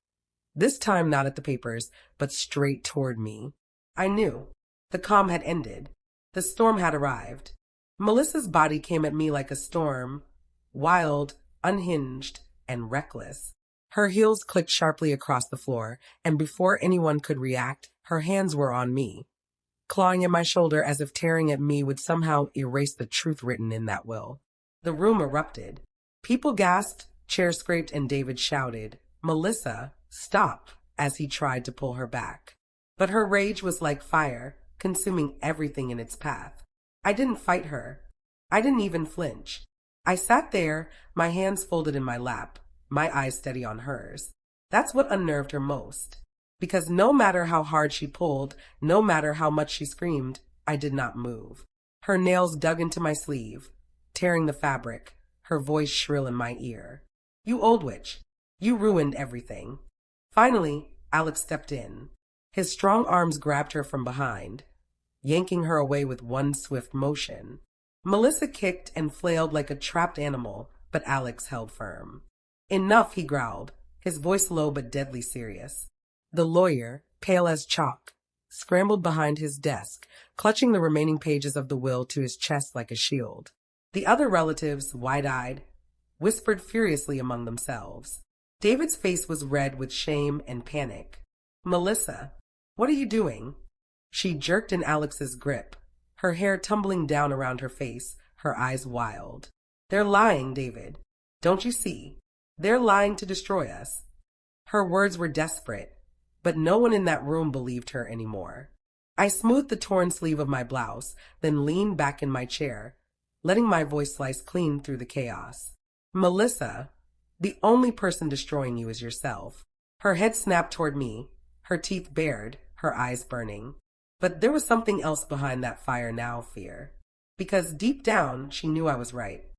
this time not at the papers, but straight toward me, I knew. The calm had ended. The storm had arrived. Melissa's body came at me like a storm, wild, unhinged, and reckless. Her heels clicked sharply across the floor, and before anyone could react, her hands were on me, clawing at my shoulder as if tearing at me would somehow erase the truth written in that will. The room erupted. People gasped, chairs scraped, and David shouted, "Melissa, stop," as he tried to pull her back. But her rage was like fire, consuming everything in its path. I didn't fight her. I didn't even flinch. I sat there, my hands folded in my lap, my eyes steady on hers. That's what unnerved her most. Because no matter how hard she pulled, no matter how much she screamed, I did not move. Her nails dug into my sleeve, tearing the fabric, her voice shrill in my ear. "You old witch. You ruined everything." Finally, Alex stepped in. His strong arms grabbed her from behind, yanking her away with one swift motion. Melissa kicked and flailed like a trapped animal, but Alex held firm. "Enough," he growled, his voice low but deadly serious. The lawyer, pale as chalk, scrambled behind his desk, clutching the remaining pages of the will to his chest like a shield. The other relatives, wide-eyed, whispered furiously among themselves. David's face was red with shame and panic. "Melissa, what are you doing?" She jerked in Alex's grip, her hair tumbling down around her face, her eyes wild. "They're lying, David. Don't you see? They're lying to destroy us." Her words were desperate, but no one in that room believed her anymore. I smoothed the torn sleeve of my blouse, then leaned back in my chair, letting my voice slice clean through the chaos. "Melissa, the only person destroying you is yourself." Her head snapped toward me, her teeth bared, her eyes burning. But there was something else behind that fire now, fear. Because deep down, she knew I was right.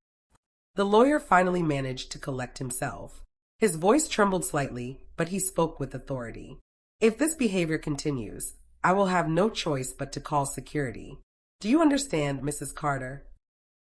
The lawyer finally managed to collect himself. His voice trembled slightly, but he spoke with authority. "If this behavior continues, I will have no choice but to call security. Do you understand, Mrs. Carter?"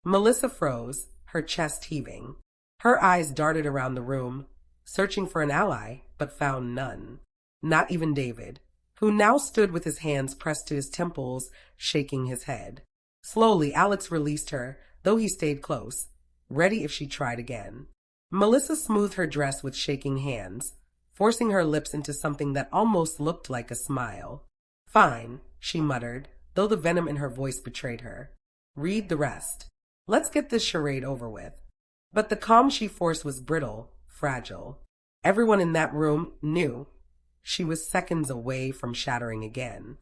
Melissa froze, her chest heaving. Her eyes darted around the room, searching for an ally, but found none. Not even David, who now stood with his hands pressed to his temples, shaking his head. Slowly, Alex released her, though he stayed close, ready if she tried again. Melissa smoothed her dress with shaking hands, forcing her lips into something that almost looked like a smile. "Fine," she muttered, though the venom in her voice betrayed her. "Read the rest. Let's get this charade over with." But the calm she forced was brittle, fragile. Everyone in that room knew she was seconds away from shattering again.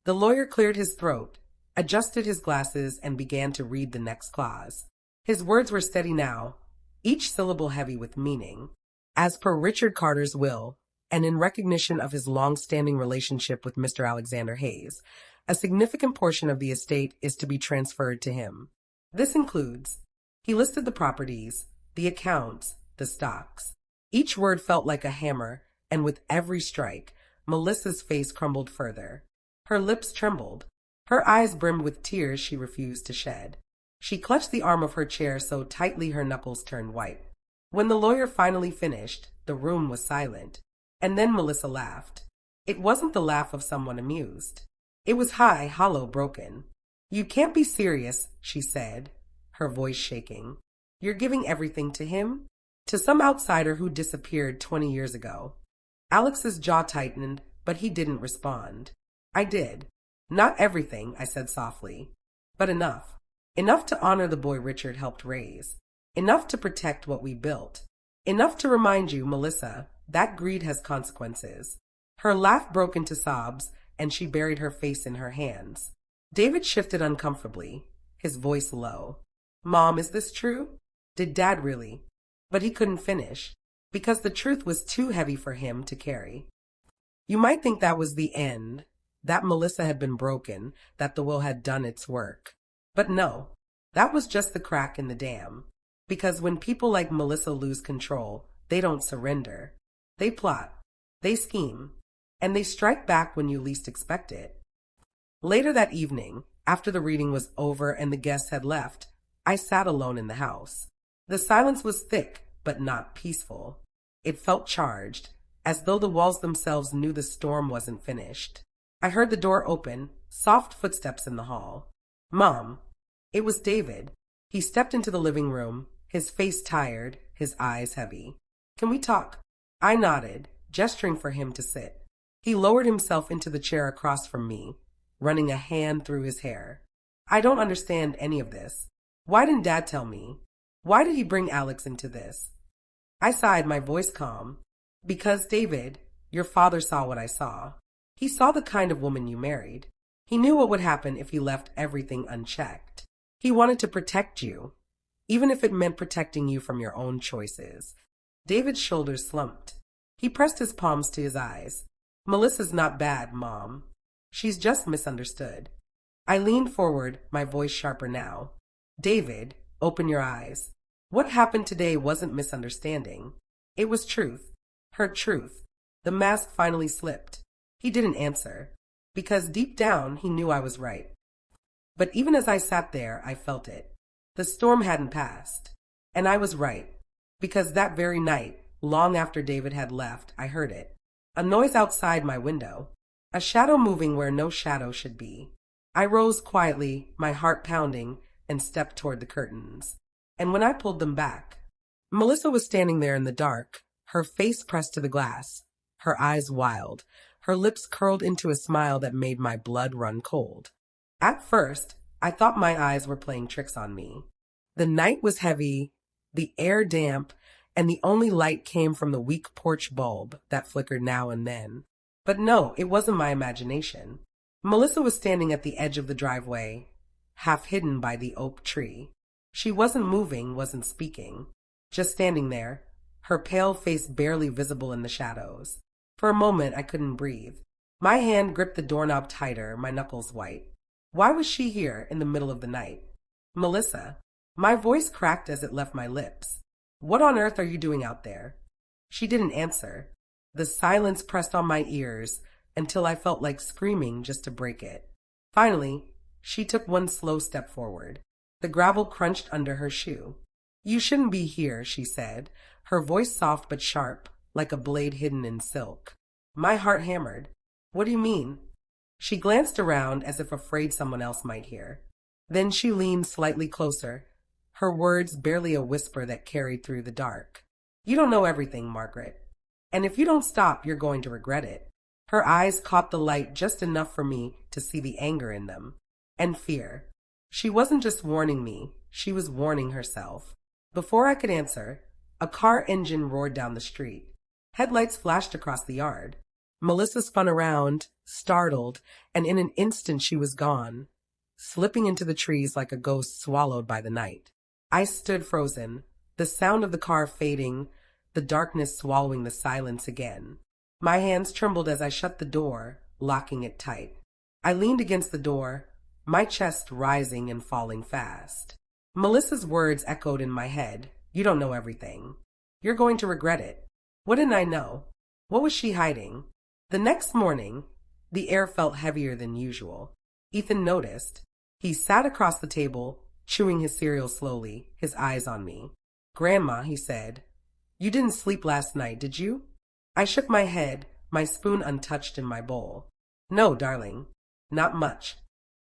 The lawyer cleared his throat, adjusted his glasses, and began to read the next clause. His words were steady now, each syllable heavy with meaning. "As per Richard Carter's will, and in recognition of his long-standing relationship with Mr. Alexander Hayes, a significant portion of the estate is to be transferred to him. This includes," he listed the properties, the accounts, the stocks. Each word felt like a hammer, and with every strike, Melissa's face crumbled further. Her lips trembled. Her eyes brimmed with tears she refused to shed. She clutched the arm of her chair so tightly her knuckles turned white. When the lawyer finally finished, the room was silent. And then Melissa laughed. It wasn't the laugh of someone amused. It was high, hollow, broken. "You can't be serious," she said, her voice shaking. "You're giving everything to him? To some outsider who disappeared 20 years ago?" Alex's jaw tightened, but he didn't respond. "I did. Not everything," I said softly, "but enough. Enough to honor the boy Richard helped raise. Enough to protect what we built. Enough to remind you, Melissa, That greed has consequences. Her laugh broke into sobs, and she buried her face in her hands. David shifted uncomfortably, his voice low. Mom, is this true? Did Dad really? But he couldn't finish, because the truth was too heavy for him to carry. You might think that was the end, that Melissa had been broken, that the will had done its work. But no, that was just the crack in the dam. Because when people like Melissa lose control, they don't surrender. They plot, they scheme, and they strike back when you least expect it. Later that evening, after the reading was over and the guests had left, I sat alone in the house. The silence was thick, but not peaceful. It felt charged, as though the walls themselves knew the storm wasn't finished. I heard the door open, soft footsteps in the hall. Mom. It was David. He stepped into the living room, his face tired, his eyes heavy. Can we talk? I nodded, gesturing for him to sit. He lowered himself into the chair across from me, running a hand through his hair. I don't understand any of this. Why didn't Dad tell me? Why did he bring Alex into this? I sighed, my voice calm. Because, David, your father saw what I saw. He saw the kind of woman you married. He knew what would happen if he left everything unchecked. He wanted to protect you, even if it meant protecting you from your own choices. David's shoulders slumped. He pressed his palms to his eyes. Melissa's not bad, Mom. She's just misunderstood. I leaned forward, my voice sharper now. David, open your eyes. What happened today wasn't misunderstanding. It was truth. Her truth. The mask finally slipped. He didn't answer, because deep down he knew I was right. But even as I sat there, I felt it. The storm hadn't passed. And I was right, because that very night, long after David had left, I heard it. A noise outside my window. A shadow moving where no shadow should be. I rose quietly, my heart pounding, and stepped toward the curtains. And when I pulled them back, Melissa was standing there in the dark, her face pressed to the glass, her eyes wild, her lips curled into a smile that made my blood run cold. At first, I thought my eyes were playing tricks on me. The night was heavy, the air damp, and the only light came from the weak porch bulb that flickered now and then. But no, it wasn't my imagination. Melissa was standing at the edge of the driveway, half hidden by the oak tree. She wasn't moving, wasn't speaking, just standing there, her pale face barely visible in the shadows. For a moment, I couldn't breathe. My hand gripped the doorknob tighter, my knuckles white. Why was she here in the middle of the night? Melissa. My voice cracked as it left my lips. What on earth are you doing out there? She didn't answer. The silence pressed on my ears until I felt like screaming just to break it. Finally, she took one slow step forward. The gravel crunched under her shoe. You shouldn't be here, she said, her voice soft but sharp, like a blade hidden in silk. My heart hammered. What do you mean? She glanced around as if afraid someone else might hear. Then she leaned slightly closer, her words barely a whisper that carried through the dark. You don't know everything, Margaret. And if you don't stop, you're going to regret it. Her eyes caught the light just enough for me to see the anger in them. And fear. She wasn't just warning me, she was warning herself. Before I could answer, a car engine roared down the street. Headlights flashed across the yard. Melissa spun around, startled, and in an instant she was gone, slipping into the trees like a ghost swallowed by the night. I stood frozen, the sound of the car fading, the darkness swallowing the silence again. My hands trembled as I shut the door, locking it tight. I leaned against the door, my chest rising and falling fast. Melissa's words echoed in my head. You don't know everything. You're going to regret it. What didn't I know? What was she hiding? The next morning, the air felt heavier than usual. Ethan noticed. He sat across the table, chewing his cereal slowly, his eyes on me. Grandma, he said, you didn't sleep last night, did you? I shook my head, my spoon untouched in my bowl. No, darling, not much.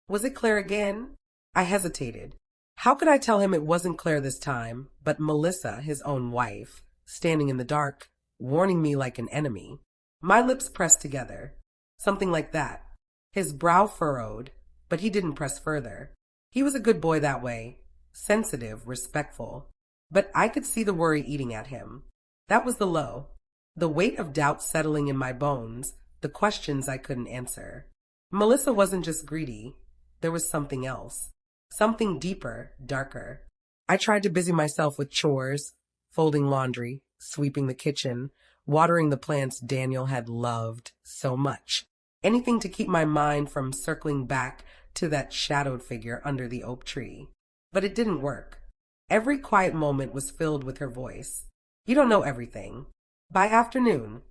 Was it Claire again? I hesitated. How could I tell him it wasn't Claire this time, but Melissa, his own wife, standing in the dark, warning me like an enemy? My lips pressed together. Something like that. His brow furrowed, but he didn't press further. He was a good boy that way, sensitive, respectful. But I could see the worry eating at him. That was the low. the weight of doubt settling in my bones, the questions I couldn't answer. Melissa wasn't just greedy. There was something else. Something deeper, darker. I tried to busy myself with chores, folding laundry, sweeping the kitchen, watering the plants Daniel had loved so much. Anything to keep my mind from circling back to that shadowed figure under the oak tree. But it didn't work. Every quiet moment was filled with her voice. You don't know everything. By afternoon,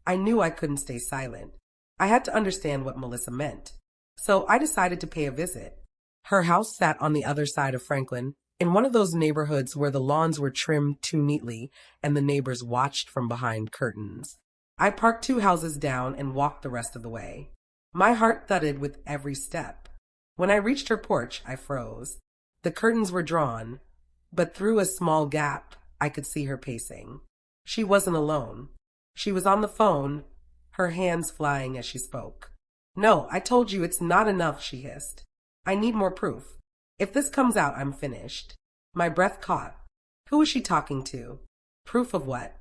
I knew I couldn't stay silent. I had to understand what Melissa meant. So I decided to pay a visit. Her house sat on the other side of Franklin, in one of those neighborhoods where the lawns were trimmed too neatly and the neighbors watched from behind curtains. I parked 2 houses down and walked the rest of the way. My heart thudded with every step. When I reached her porch, I froze. The curtains were drawn, but through a small gap, I could see her pacing. She wasn't alone. She was on the phone, her hands flying as she spoke. No, I told you it's not enough, she hissed. I need more proof. If this comes out, I'm finished. My breath caught. Who was she talking to? Proof of what?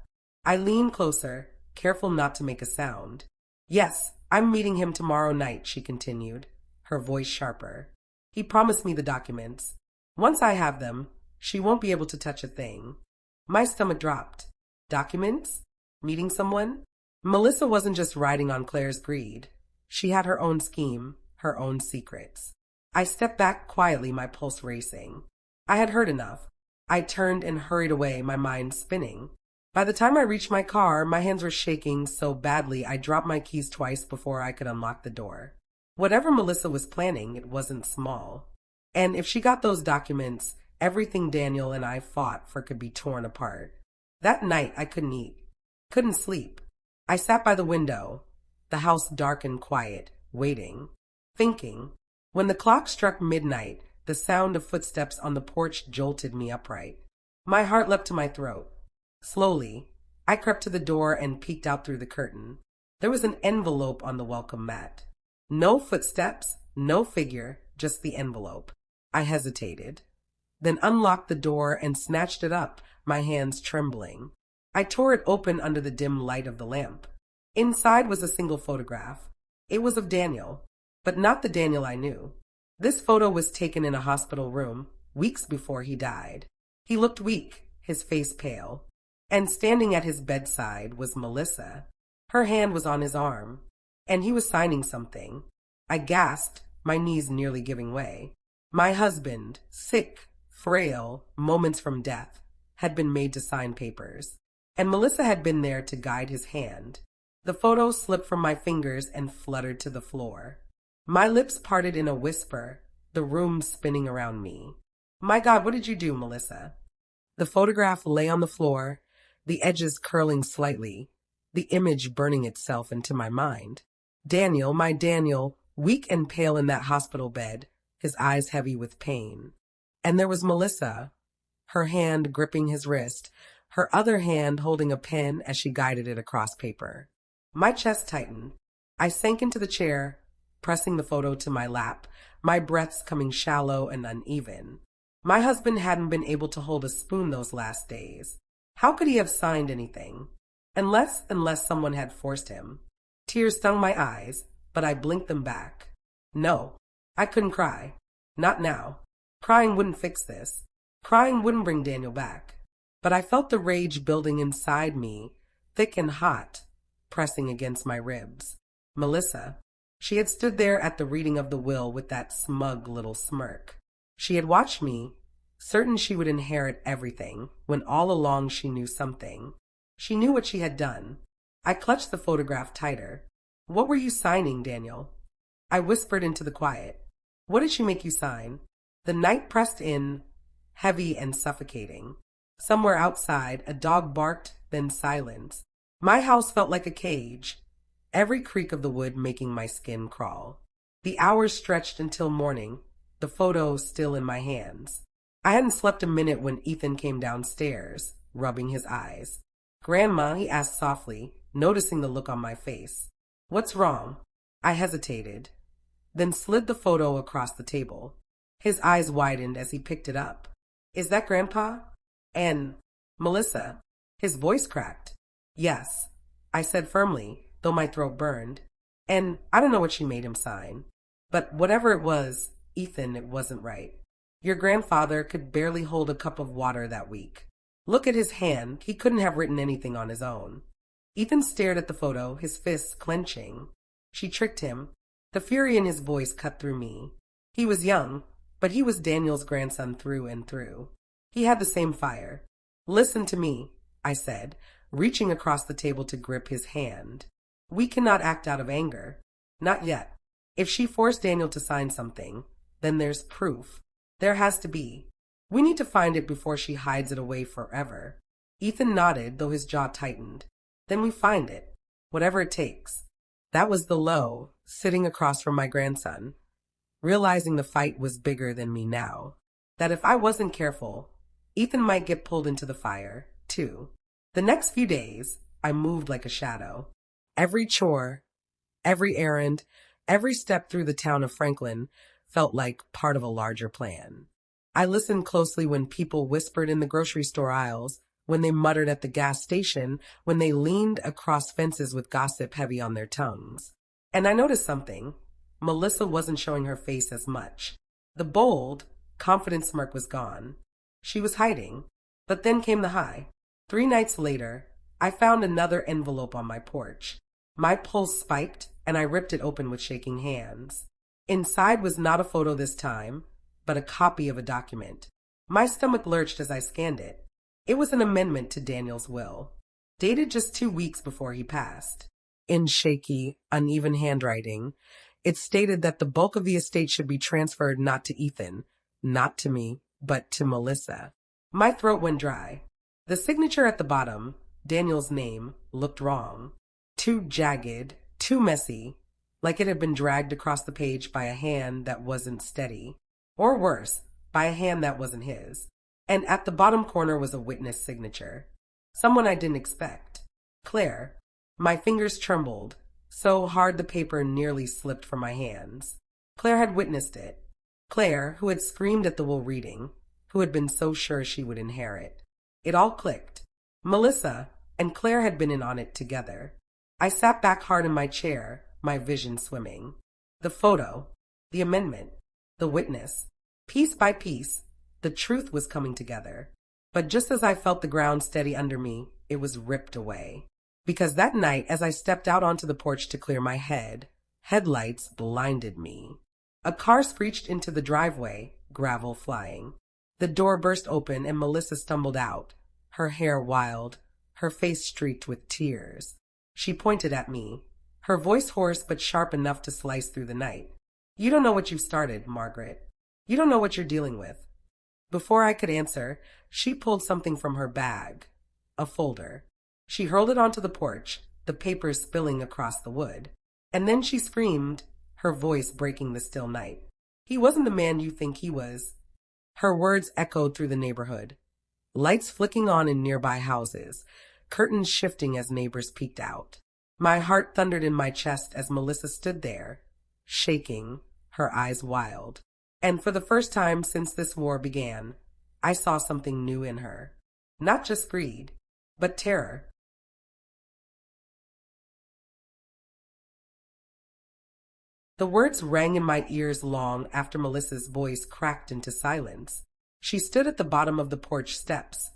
I leaned closer, careful not to make a sound. Yes, I'm meeting him tomorrow night, she continued, her voice sharper. He promised me the documents. Once I have them, she won't be able to touch a thing. My stomach dropped. Documents? Meeting someone? Melissa wasn't just riding on Claire's greed. She had her own scheme, her own secrets. I stepped back quietly, my pulse racing. I had heard enough. I turned and hurried away, my mind spinning. By the time I reached my car, my hands were shaking so badly I dropped my keys twice before I could unlock the door. Whatever Melissa was planning, it wasn't small. And if she got those documents, everything Daniel and I fought for could be torn apart. That night, I couldn't eat, couldn't sleep. I sat by the window, the house dark and quiet, waiting, thinking. When the clock struck midnight, the sound of footsteps on the porch jolted me upright. My heart leapt to my throat. Slowly, I crept to the door and peeked out through the curtain. There was an envelope on the welcome mat. No footsteps, no figure, just the envelope. I hesitated, then unlocked the door and snatched it up, my hands trembling. I tore it open under the dim light of the lamp. Inside was a single photograph. It was of Daniel, but not the Daniel I knew. This photo was taken in a hospital room, weeks before he died. He looked weak, his face pale. And standing at his bedside was Melissa. Her hand was on his arm, and he was signing something. I gasped, my knees nearly giving way. My husband, sick, frail, moments from death, had been made to sign papers, and Melissa had been there to guide his hand. The photo slipped from my fingers and fluttered to the floor. My lips parted in a whisper, the room spinning around me. My God, what did you do, Melissa? The photograph lay on the floor, the edges curling slightly, the image burning itself into my mind. Daniel, my Daniel, weak and pale in that hospital bed, his eyes heavy with pain. And there was Melissa, her hand gripping his wrist, her other hand holding a pen as she guided it across paper. My chest tightened. I sank into the chair, pressing the photo to my lap, my breaths coming shallow and uneven. My husband hadn't been able to hold a spoon those last days. How could he have signed anything? Unless someone had forced him. Tears stung my eyes, but I blinked them back. No, I couldn't cry. Not now. Crying wouldn't fix this. Crying wouldn't bring Daniel back. But I felt the rage building inside me, thick and hot, pressing against my ribs. Melissa. She had stood there at the reading of the will with that smug little smirk. She had watched me, certain she would inherit everything, when all along she knew something. She knew what she had done. I clutched the photograph tighter. What were you signing, Daniel? I whispered into the quiet. What did she make you sign? The night pressed in, heavy and suffocating. Somewhere outside, a dog barked, then silence. My house felt like a cage, every creak of the wood making my skin crawl. The hours stretched until morning, the photo still in my hands. I hadn't slept a minute when Ethan came downstairs, rubbing his eyes. Grandma, he asked softly, noticing the look on my face. What's wrong? I hesitated, then slid the photo across the table. His eyes widened as he picked it up. Is that Grandpa? And Melissa? His voice cracked. Yes. I said firmly, though my throat burned. And I don't know what she made him sign. But whatever it was, Ethan, it wasn't right. Your grandfather could barely hold a cup of water that week. Look at his hand. He couldn't have written anything on his own. Ethan stared at the photo, his fists clenching. She tricked him. The fury in his voice cut through me. He was young, but he was Daniel's grandson through and through. He had the same fire. Listen to me, I said, reaching across the table to grip his hand. We cannot act out of anger. Not yet. If she forced Daniel to sign something, then there's proof. There has to be. We need to find it before she hides it away forever. Ethan nodded, though his jaw tightened. Then we find it. Whatever it takes. That was the low, sitting across from my grandson, realizing the fight was bigger than me now. That if I wasn't careful, Ethan might get pulled into the fire, too. The next few days, I moved like a shadow. Every chore, every errand, every step through the town of Franklin felt like part of a larger plan. I listened closely when people whispered in the grocery store aisles, when they muttered at the gas station, when they leaned across fences with gossip heavy on their tongues. And I noticed something. Melissa wasn't showing her face as much. The bold, confident smirk was gone. She was hiding. But then came the high. 3 nights later, I found another envelope on my porch. My pulse spiked, and I ripped it open with shaking hands. Inside was not a photo this time, but a copy of a document. My stomach lurched as I scanned it. It was an amendment to Daniel's will, dated just 2 weeks before he passed. In shaky, uneven handwriting, it stated that the bulk of the estate should be transferred not to Ethan, not to me, but to Melissa. My throat went dry. The signature at the bottom, Daniel's name, looked wrong. Too jagged, too messy, like it had been dragged across the page by a hand that wasn't steady. Or worse, by a hand that wasn't his. And at the bottom corner was a witness signature. Someone I didn't expect. Claire. My fingers trembled, so hard the paper nearly slipped from my hands. Claire had witnessed it. Claire, who had screamed at the will reading, who had been so sure she would inherit. It all clicked. Melissa and Claire had been in on it together. I sat back hard in my chair, my vision swimming. The photo, the amendment, the witness. Piece by piece, the truth was coming together. But just as I felt the ground steady under me, it was ripped away. Because that night, as I stepped out onto the porch to clear my head, headlights blinded me. A car screeched into the driveway, gravel flying. The door burst open and Melissa stumbled out, her hair wild, her face streaked with tears. She pointed at me, her voice hoarse but sharp enough to slice through the night. You don't know what you've started, Margaret. You don't know what you're dealing with. Before I could answer, she pulled something from her bag. A folder. She hurled it onto the porch, the papers spilling across the wood. And then she screamed, her voice breaking the still night. He wasn't the man you think he was. Her words echoed through the neighborhood. Lights flicking on in nearby houses, curtains shifting as neighbors peeked out. My heart thundered in my chest as Melissa stood there, shaking, her eyes wild. And for the first time since this war began, I saw something new in her. Not just greed, but terror. The words rang in my ears long after Melissa's voice cracked into silence. She stood at the bottom of the porch steps,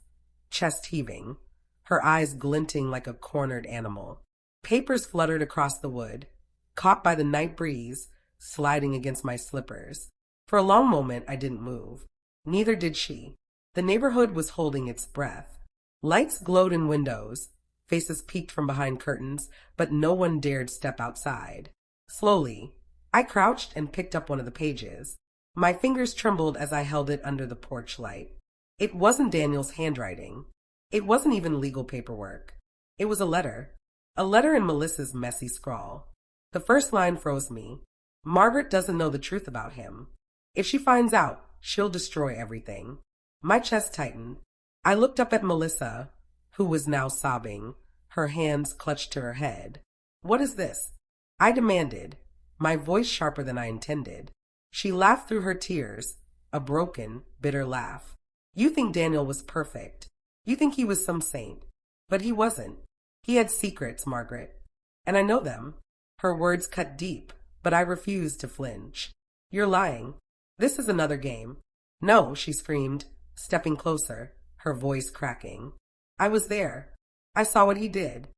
chest heaving, her eyes glinting like a cornered animal. Papers fluttered across the wood, caught by the night breeze, sliding against my slippers. For a long moment, I didn't move. Neither did she. The neighborhood was holding its breath. Lights glowed in windows, faces peeked from behind curtains, but no one dared step outside. Slowly, I crouched and picked up one of the pages. My fingers trembled as I held it under the porch light. It wasn't Daniel's handwriting. It wasn't even legal paperwork. It was a letter. A letter in Melissa's messy scrawl. The first line froze me. Margaret doesn't know the truth about him. If she finds out, she'll destroy everything. My chest tightened. I looked up at Melissa, who was now sobbing, her hands clutched to her head. What is this? I demanded, my voice sharper than I intended. She laughed through her tears, a broken, bitter laugh. You think Daniel was perfect. You think he was some saint. But he wasn't. He had secrets, Margaret. And I know them. Her words cut deep, but I refused to flinch. You're lying. This is another game. No, she screamed, stepping closer, her voice cracking. I was there. I saw what he did.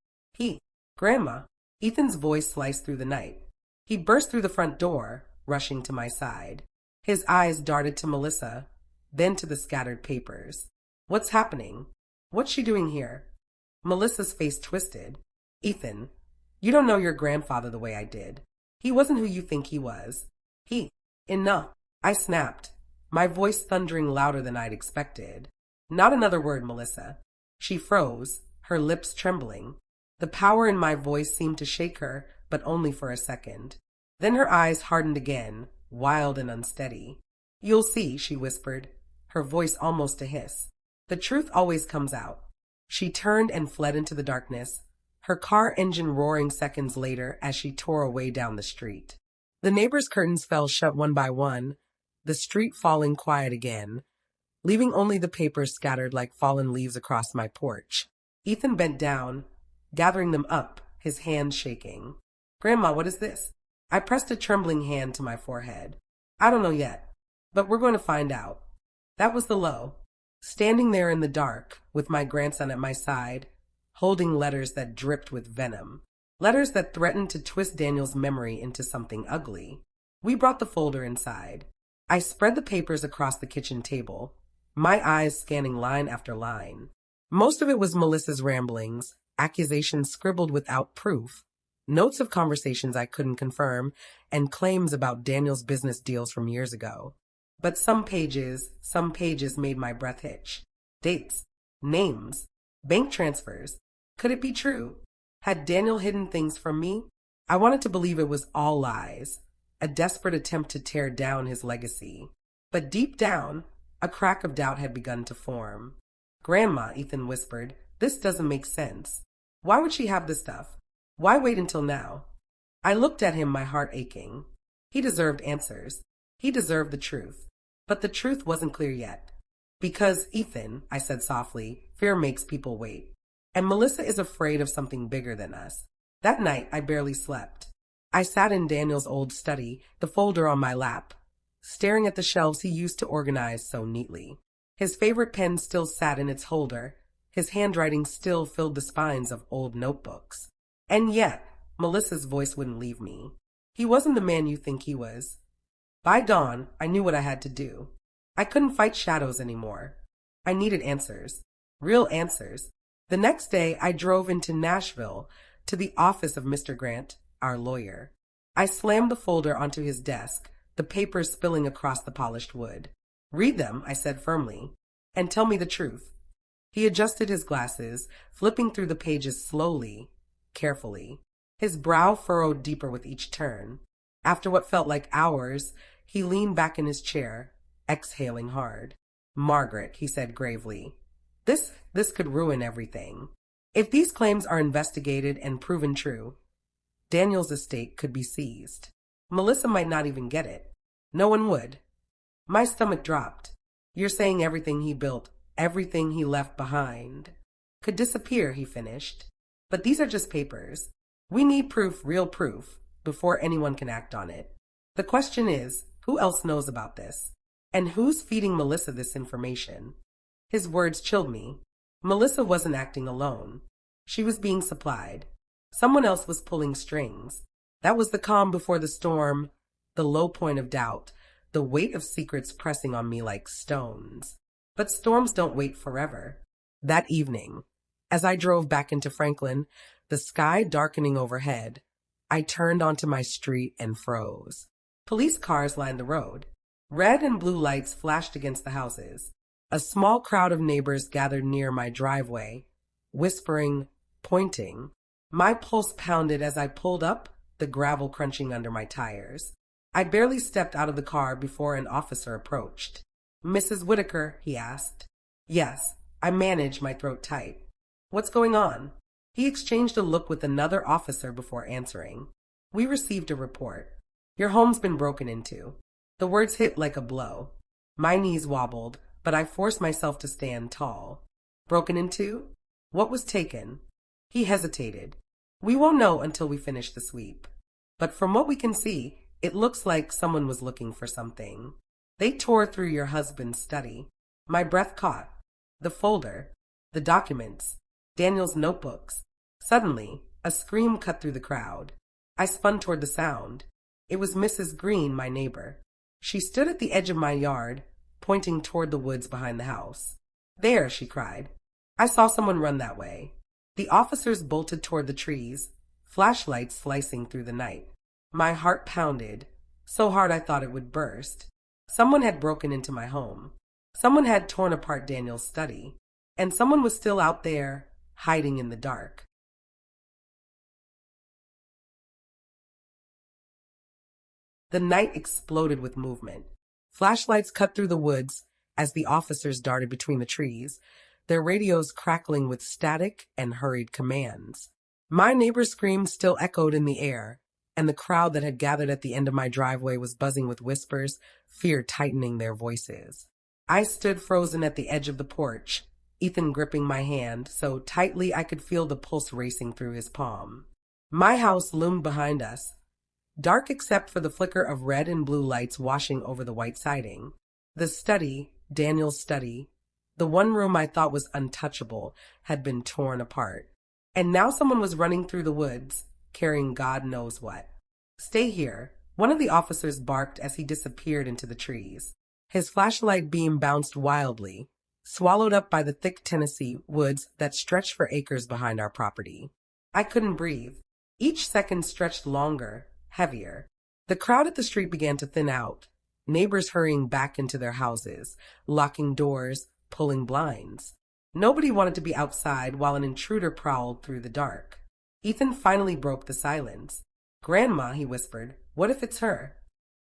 Grandma. Ethan's voice sliced through the night. He burst through the front door, rushing to my side. His eyes darted to Melissa, then to the scattered papers. What's happening? What's she doing here? Melissa's face twisted. Ethan, you don't know your grandfather the way I did. He wasn't who you think he was. Enough. I snapped, my voice thundering louder than I'd expected. Not another word, Melissa. She froze, her lips trembling. The power in my voice seemed to shake her, but only for a second. Then her eyes hardened again, wild and unsteady. You'll see, she whispered, her voice almost a hiss. The truth always comes out. She turned and fled into the darkness, her car engine roaring seconds later as she tore away down the street. The neighbors' curtains fell shut one by one, the street falling quiet again, leaving only the papers scattered like fallen leaves across my porch. Ethan bent down, gathering them up, his hands shaking. Grandma, what is this? I pressed a trembling hand to my forehead. I don't know yet, but we're going to find out. That was the low. Standing there in the dark, with my grandson at my side, holding letters that dripped with venom. Letters that threatened to twist Daniel's memory into something ugly. We brought the folder inside. I spread the papers across the kitchen table, my eyes scanning line after line. Most of it was Melissa's ramblings, accusations scribbled without proof, notes of conversations I couldn't confirm, and claims about Daniel's business deals from years ago. But some pages made my breath hitch. Dates, names, bank transfers. Could it be true? Had Daniel hidden things from me? I wanted to believe it was all lies, a desperate attempt to tear down his legacy. But deep down, a crack of doubt had begun to form. Grandma, Ethan whispered, this doesn't make sense. Why would she have this stuff? Why wait until now? I looked at him, my heart aching. He deserved answers. He deserved the truth. But the truth wasn't clear yet. Because, Ethan, I said softly, fear makes people wait. And Melissa is afraid of something bigger than us. That night, I barely slept. I sat in Daniel's old study, the folder on my lap, staring at the shelves he used to organize so neatly. His favorite pen still sat in its holder. His handwriting still filled the spines of old notebooks. And yet, Melissa's voice wouldn't leave me. He wasn't the man you think he was. By dawn, I knew what I had to do. I couldn't fight shadows anymore. I needed answers. Real answers. The next day, I drove into Nashville to the office of Mr. Grant, our lawyer. I slammed the folder onto his desk, the papers spilling across the polished wood. Read them, I said firmly, and tell me the truth. He adjusted his glasses, flipping through the pages slowly, carefully. His brow furrowed deeper with each turn. After what felt like hours, he leaned back in his chair, exhaling hard. Margaret, he said gravely, this could ruin everything. If these claims are investigated and proven true, Daniel's estate could be seized. Melissa might not even get it. No one would. My stomach dropped. You're saying everything he built, everything he left behind, could disappear, he finished. But these are just papers. We need proof, real proof, before anyone can act on it. The question is, who else knows about this? And who's feeding Melissa this information? His words chilled me. Melissa wasn't acting alone. She was being supplied. Someone else was pulling strings. That was the calm before the storm, the low point of doubt, the weight of secrets pressing on me like stones. But storms don't wait forever. That evening, as I drove back into Franklin, the sky darkening overhead, I turned onto my street and froze. Police cars lined the road. Red and blue lights flashed against the houses. A small crowd of neighbors gathered near my driveway, whispering, pointing. My pulse pounded as I pulled up, the gravel crunching under my tires. I barely stepped out of the car before an officer approached. Mrs. Whitaker, he asked. Yes, I managed, my throat tight. What's going on? He exchanged a look with another officer before answering. We received a report. Your home's been broken into. The words hit like a blow. My knees wobbled, but I forced myself to stand tall. Broken into? What was taken? He hesitated. We won't know until we finish the sweep. But from what we can see, it looks like someone was looking for something. They tore through your husband's study. My breath caught. The folder, the documents, Daniel's notebooks. Suddenly, a scream cut through the crowd. I spun toward the sound. It was Mrs. Green, my neighbor. She stood at the edge of my yard, pointing toward the woods behind the house. There, she cried. I saw someone run that way. The officers bolted toward the trees, flashlights slicing through the night. My heart pounded, so hard I thought it would burst. Someone had broken into my home. Someone had torn apart Daniel's study. And someone was still out there, hiding in the dark. The night exploded with movement. Flashlights cut through the woods as the officers darted between the trees, their radios crackling with static and hurried commands. My neighbor's screams still echoed in the air, and the crowd that had gathered at the end of my driveway was buzzing with whispers, fear tightening their voices. I stood frozen at the edge of the porch, Ethan gripping my hand so tightly I could feel the pulse racing through his palm. My house loomed behind us, dark except for the flicker of red and blue lights washing over the white siding. The study, Daniel's study, the one room I thought was untouchable, had been torn apart. And now someone was running through the woods, carrying God knows what. Stay here, one of the officers barked as he disappeared into the trees. His flashlight beam bounced wildly, swallowed up by the thick Tennessee woods that stretched for acres behind our property. I couldn't breathe. Each second stretched longer, heavier. The crowd at the street began to thin out, neighbors hurrying back into their houses, locking doors, pulling blinds. Nobody wanted to be outside while an intruder prowled through the dark. Ethan finally broke the silence. "Grandma," he whispered, "what if it's her?"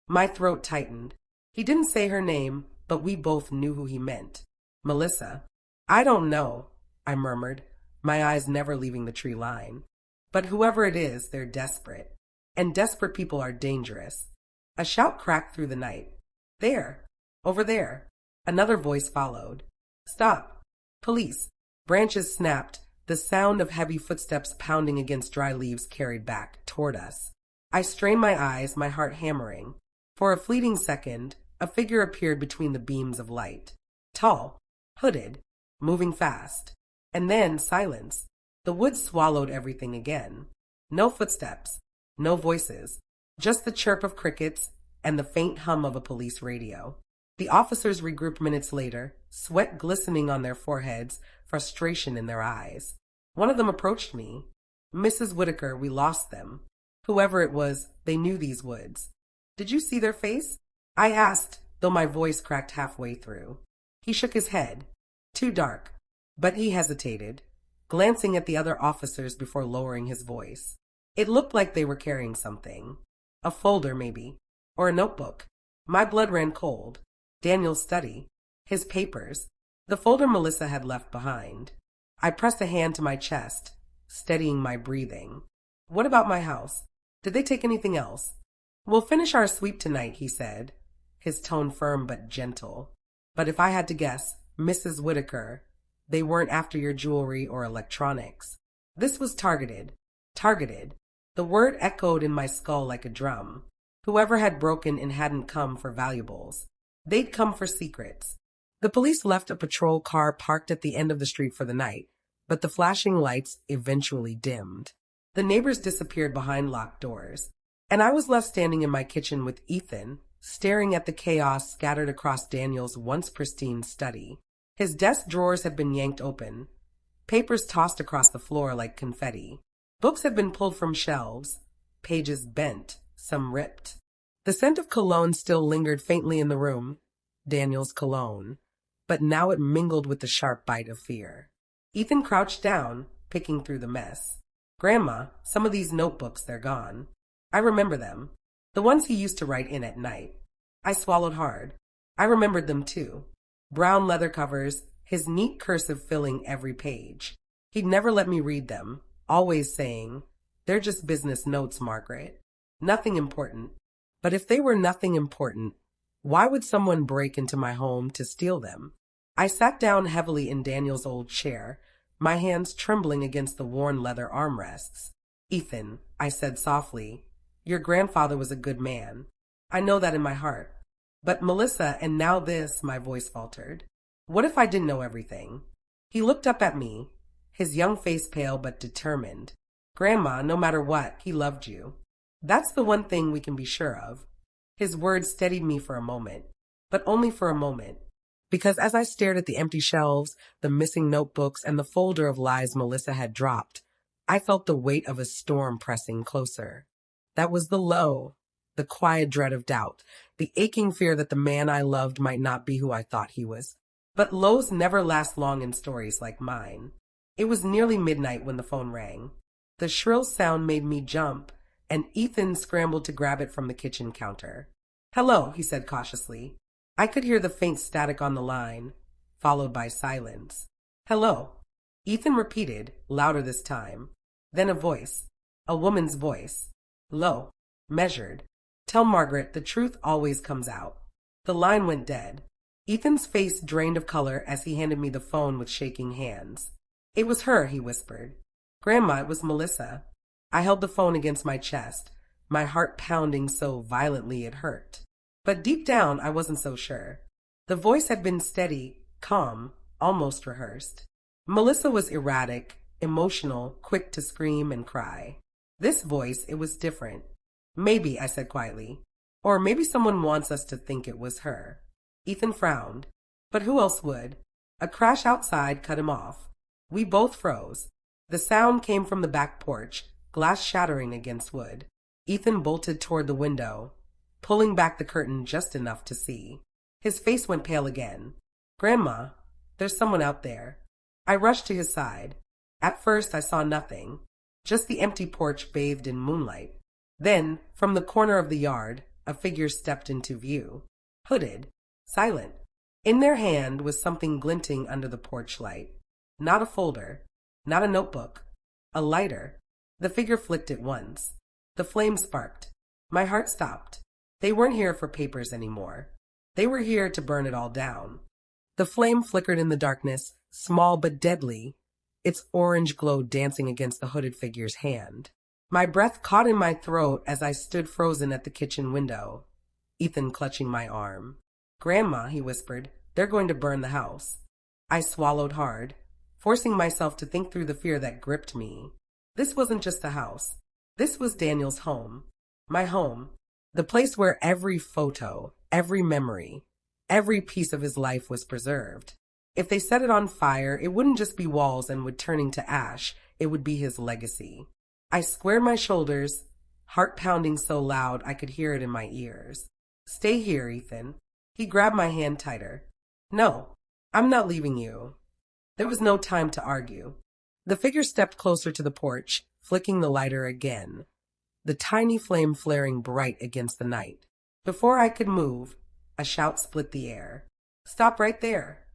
My throat tightened. He didn't say her name, but we both knew who he meant. Melissa. "I don't know," I murmured, my eyes never leaving the tree line. "But whoever it is, they're desperate. And desperate people are dangerous." A shout cracked through the night. "There! Over there!" Another voice followed. "Stop! Police!" Branches snapped, the sound of heavy footsteps pounding against dry leaves carried back toward us. I strained my eyes, my heart hammering. For a fleeting second, a figure appeared between the beams of light. Tall, hooded, moving fast. And then silence. The woods swallowed everything again. No footsteps. No voices, just the chirp of crickets and the faint hum of a police radio. The officers regrouped minutes later, sweat glistening on their foreheads, frustration in their eyes. One of them approached me. "Mrs. Whitaker, we lost them." Whoever it was, they knew these woods. "Did you see their face?" I asked, though my voice cracked halfway through. He shook his head. "Too dark." But he hesitated, glancing at the other officers before lowering his voice. It looked like they were carrying something. A folder, maybe. Or a notebook. My blood ran cold. Daniel's study. His papers. The folder Melissa had left behind. I pressed a hand to my chest, steadying my breathing. "What about my house? Did they take anything else?" "We'll finish our sweep tonight," he said, his tone firm but gentle. "But if I had to guess, Mrs. Whitaker, they weren't after your jewelry or electronics." This was targeted. Targeted. The word echoed in my skull like a drum. Whoever had broken and hadn't come for valuables. They'd come for secrets. The police left a patrol car parked at the end of the street for the night, but the flashing lights eventually dimmed. The neighbors disappeared behind locked doors, and I was left standing in my kitchen with Ethan, staring at the chaos scattered across Daniel's once pristine study. His desk drawers had been yanked open, papers tossed across the floor like confetti. Books had been pulled from shelves, pages bent, some ripped. The scent of cologne still lingered faintly in the room, Daniel's cologne, but now it mingled with the sharp bite of fear. Ethan crouched down, picking through the mess. "Grandma, some of these notebooks, they're gone. I remember them. The ones he used to write in at night." I swallowed hard. I remembered them too. Brown leather covers, his neat cursive filling every page. He'd never let me read them, always saying, "They're just business notes, Margaret. Nothing important." But if they were nothing important, why would someone break into my home to steal them? I sat down heavily in Daniel's old chair, my hands trembling against the worn leather armrests. "Ethan," I said softly, "your grandfather was a good man. I know that in my heart. But Melissa, and now this," my voice faltered. "What if I didn't know everything?" He looked up at me, his young face pale but determined. "Grandma, no matter what, he loved you. That's the one thing we can be sure of." His words steadied me for a moment, but only for a moment. Because as I stared at the empty shelves, the missing notebooks, and the folder of lies Melissa had dropped, I felt the weight of a storm pressing closer. That was the low, the quiet dread of doubt, the aching fear that the man I loved might not be who I thought he was. But lows never last long in stories like mine. It was nearly midnight when the phone rang. The shrill sound made me jump, and Ethan scrambled to grab it from the kitchen counter. "Hello," he said cautiously. I could hear the faint static on the line, followed by silence. "Hello," Ethan repeated, louder this time. Then a voice, a woman's voice, low, measured. "Tell Margaret the truth always comes out." The line went dead. Ethan's face drained of color as he handed me the phone with shaking hands. "It was her," he whispered. "Grandma, it was Melissa." I held the phone against my chest, my heart pounding so violently it hurt. But deep down, I wasn't so sure. The voice had been steady, calm, almost rehearsed. Melissa was erratic, emotional, quick to scream and cry. This voice, it was different. "Maybe," I said quietly. "Or maybe someone wants us to think it was her." Ethan frowned. But who else would? A crash outside cut him off. We both froze. The sound came from the back porch, glass shattering against wood. Ethan bolted toward the window, pulling back the curtain just enough to see. His face went pale again. "Grandma, there's someone out there." I rushed to his side. At first I saw nothing, just the empty porch bathed in moonlight. Then, from the corner of the yard, a figure stepped into view. Hooded, silent. In their hand was something glinting under the porch light. Not a folder, not a notebook, a lighter. The figure flicked it once. The flame sparked. My heart stopped. They weren't here for papers anymore. They were here to burn it all down. The flame flickered in the darkness, small but deadly, its orange glow dancing against the hooded figure's hand. My breath caught in my throat as I stood frozen at the kitchen window, Ethan clutching my arm. "Grandma," he whispered, "they're going to burn the house." I swallowed hard, forcing myself to think through the fear that gripped me. This wasn't just a house. This was Daniel's home. My home. The place where every photo, every memory, every piece of his life was preserved. If they set it on fire, it wouldn't just be walls and wood turning to ash. It would be his legacy. I squared my shoulders, heart pounding so loud I could hear it in my ears. "Stay here, Ethan." He grabbed my hand tighter. "No, I'm not leaving you." There was no time to argue. The figure stepped closer to the porch, flicking the lighter again, the tiny flame flaring bright against the night. Before I could move, a shout split the air. "Stop right there."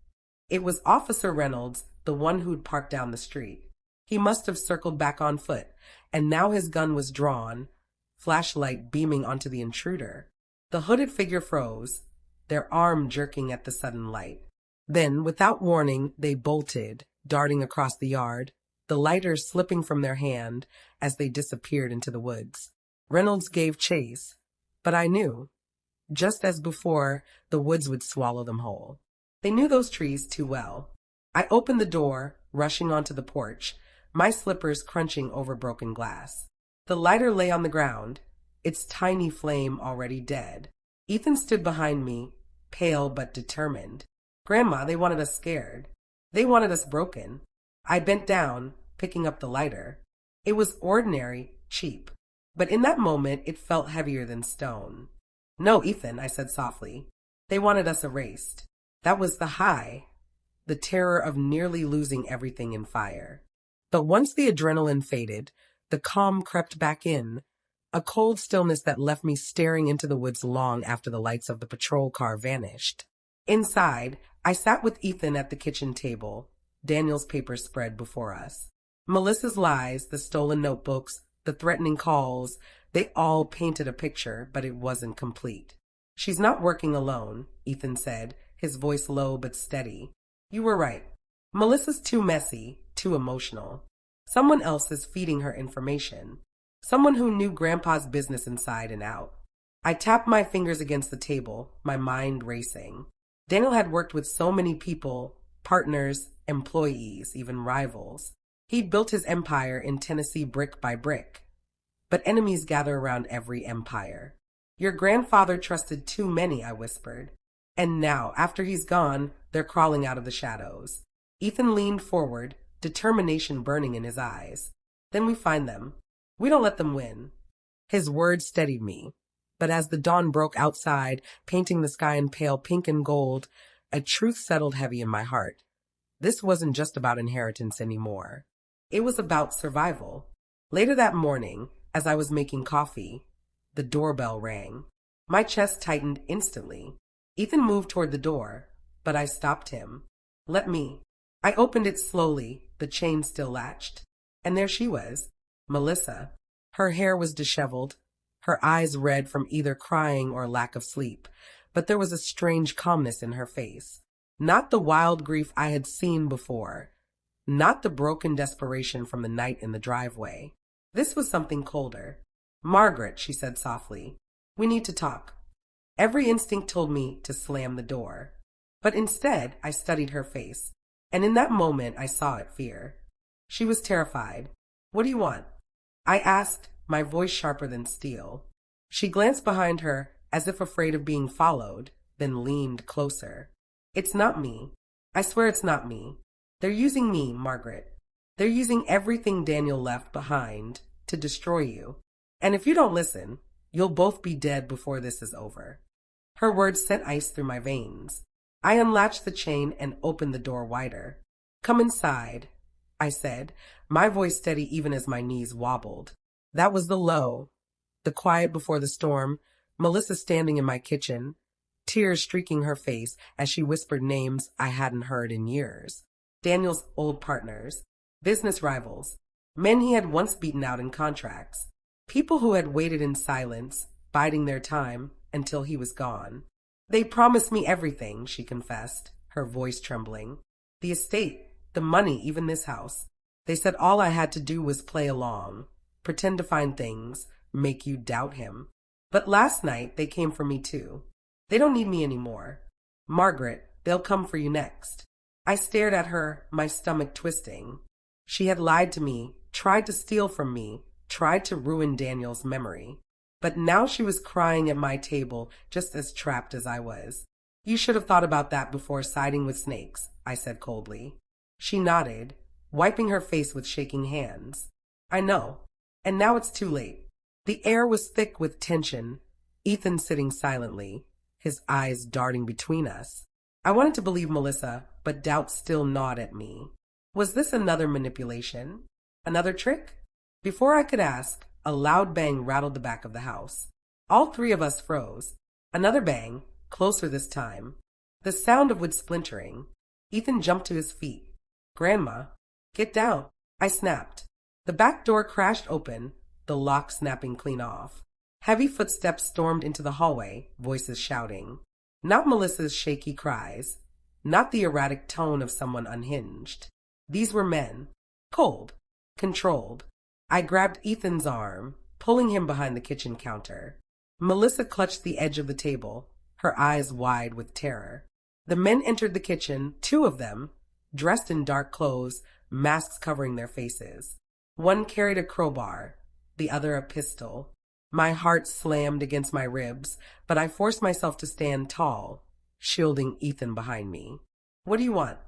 It was Officer Reynolds, the one who'd parked down the street. He must have circled back on foot, and now his gun was drawn, flashlight beaming onto the intruder. The hooded figure froze, their arm jerking at the sudden light. Then, without warning, they bolted, darting across the yard, the lighter slipping from their hand as they disappeared into the woods. Reynolds gave chase, but I knew, just as before, the woods would swallow them whole. They knew those trees too well. I opened the door, rushing onto the porch, my slippers crunching over broken glass. The lighter lay on the ground, its tiny flame already dead. Ethan stood behind me, pale but determined. "Grandma, they wanted us scared. They wanted us broken." I bent down, picking up the lighter. It was ordinary, cheap, but in that moment it felt heavier than stone. "No, Ethan," I said softly. "They wanted us erased." That was the high, the terror of nearly losing everything in fire. But once the adrenaline faded, the calm crept back in, a cold stillness that left me staring into the woods long after the lights of the patrol car vanished. Inside, I sat with Ethan at the kitchen table, Daniel's papers spread before us. Melissa's lies, the stolen notebooks, the threatening calls, they all painted a picture, but it wasn't complete. "She's not working alone," Ethan said, his voice low but steady. "You were right. Melissa's too messy, too emotional. Someone else is feeding her information. Someone who knew Grandpa's business inside and out. I tapped my fingers against the table, my mind racing. Daniel had worked with so many people, partners, employees, even rivals. He'd built his empire in Tennessee brick by brick. But enemies gather around every empire. Your grandfather trusted too many, I whispered. And now, after he's gone, they're crawling out of the shadows. Ethan leaned forward, determination burning in his eyes. Then we find them. We don't let them win. His words steadied me. But as the dawn broke outside, painting the sky in pale pink and gold, a truth settled heavy in my heart. This wasn't just about inheritance anymore. It was about survival. Later that morning, as I was making coffee, the doorbell rang. My chest tightened instantly. Ethan moved toward the door, but I stopped him. Let me. I opened it slowly, the chain still latched. And there she was, Melissa. Her hair was disheveled, her eyes red from either crying or lack of sleep, but there was a strange calmness in her face. Not the wild grief I had seen before, not the broken desperation from the night in the driveway. This was something colder. Margaret, she said softly, we need to talk. Every instinct told me to slam the door. But instead, I studied her face, and in that moment I saw it fear. She was terrified. What do you want? I asked, my voice sharper than steel. She glanced behind her, as if afraid of being followed, then leaned closer. It's not me. I swear it's not me. They're using me, Margaret. They're using everything Daniel left behind to destroy you. And if you don't listen, you'll both be dead before this is over. Her words sent ice through my veins. I unlatched the chain and opened the door wider. Come inside, I said, my voice steady even as my knees wobbled. That was the low, the quiet before the storm, Melissa standing in my kitchen, tears streaking her face as she whispered names I hadn't heard in years. Daniel's old partners, business rivals, men he had once beaten out in contracts, people who had waited in silence, biding their time until he was gone. They promised me everything, she confessed, her voice trembling. The estate, the money, even this house. They said all I had to do was play along, pretend to find things, make you doubt him. But last night they came for me too. They don't need me anymore. Margaret, they'll come for you next. I stared at her, my stomach twisting. She had lied to me, tried to steal from me, tried to ruin Daniel's memory. But now she was crying at my table, just as trapped as I was. You should have thought about that before siding with snakes, I said coldly. She nodded, wiping her face with shaking hands. I know. And now it's too late. The air was thick with tension, Ethan sitting silently, his eyes darting between us. I wanted to believe Melissa, but doubt still gnawed at me. Was this another manipulation? Another trick? Before I could ask, a loud bang rattled the back of the house. All three of us froze. Another bang, closer this time. The sound of wood splintering. Ethan jumped to his feet. Grandma, get down, I snapped. The back door crashed open, the lock snapping clean off. Heavy footsteps stormed into the hallway, voices shouting. Not Melissa's shaky cries, not the erratic tone of someone unhinged. These were men, cold, controlled. I grabbed Ethan's arm, pulling him behind the kitchen counter. Melissa clutched the edge of the table, her eyes wide with terror. The men entered the kitchen, two of them, dressed in dark clothes, masks covering their faces. One carried a crowbar, the other a pistol. My heart slammed against my ribs, but I forced myself to stand tall, shielding Ethan behind me. What do you want?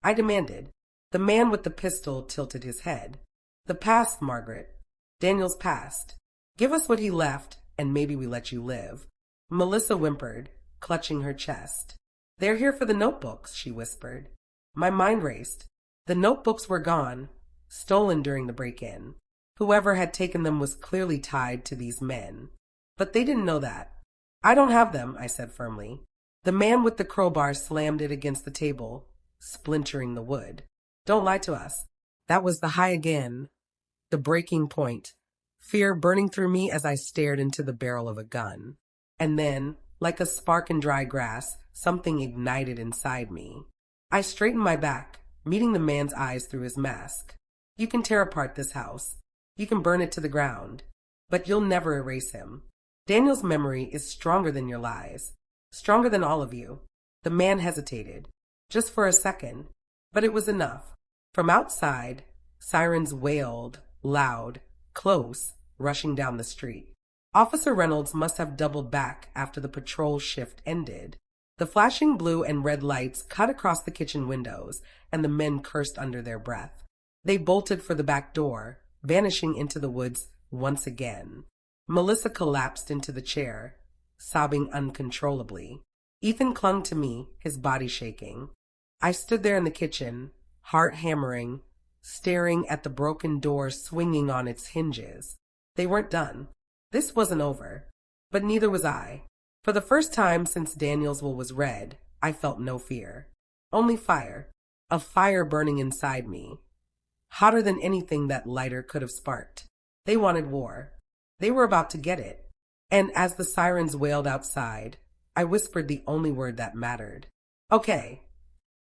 I demanded. The man with the pistol tilted his head. The past, Margaret. Daniel's past. Give us what he left, and maybe we let you live. Melissa whimpered, clutching her chest. They're here for the notebooks, she whispered. My mind raced. The notebooks were gone, stolen during the break-in. Whoever had taken them was clearly tied to these men. But they didn't know that. I don't have them, I said firmly. The man with the crowbar slammed it against the table, splintering the wood. Don't lie to us. That was the high again, the breaking point, fear burning through me as I stared into the barrel of a gun. And then, like a spark in dry grass, something ignited inside me. I straightened my back, meeting the man's eyes through his mask. You can tear apart this house. You can burn it to the ground. But you'll never erase him. Daniel's memory is stronger than your lies. Stronger than all of you. The man hesitated. Just for a second. But it was enough. From outside, sirens wailed, loud, close, rushing down the street. Officer Reynolds must have doubled back after the patrol shift ended. The flashing blue and red lights cut across the kitchen windows, and the men cursed under their breath. They bolted for the back door, vanishing into the woods once again. Melissa collapsed into the chair, sobbing uncontrollably. Ethan clung to me, his body shaking. I stood there in the kitchen, heart hammering, staring at the broken door swinging on its hinges. They weren't done. This wasn't over. But neither was I. For the first time since Daniel's will was read, I felt no fear. Only fire. A fire burning inside me. Hotter than anything that lighter could have sparked. They wanted war. They were about to get it. And as the sirens wailed outside, I whispered the only word that mattered. Okay,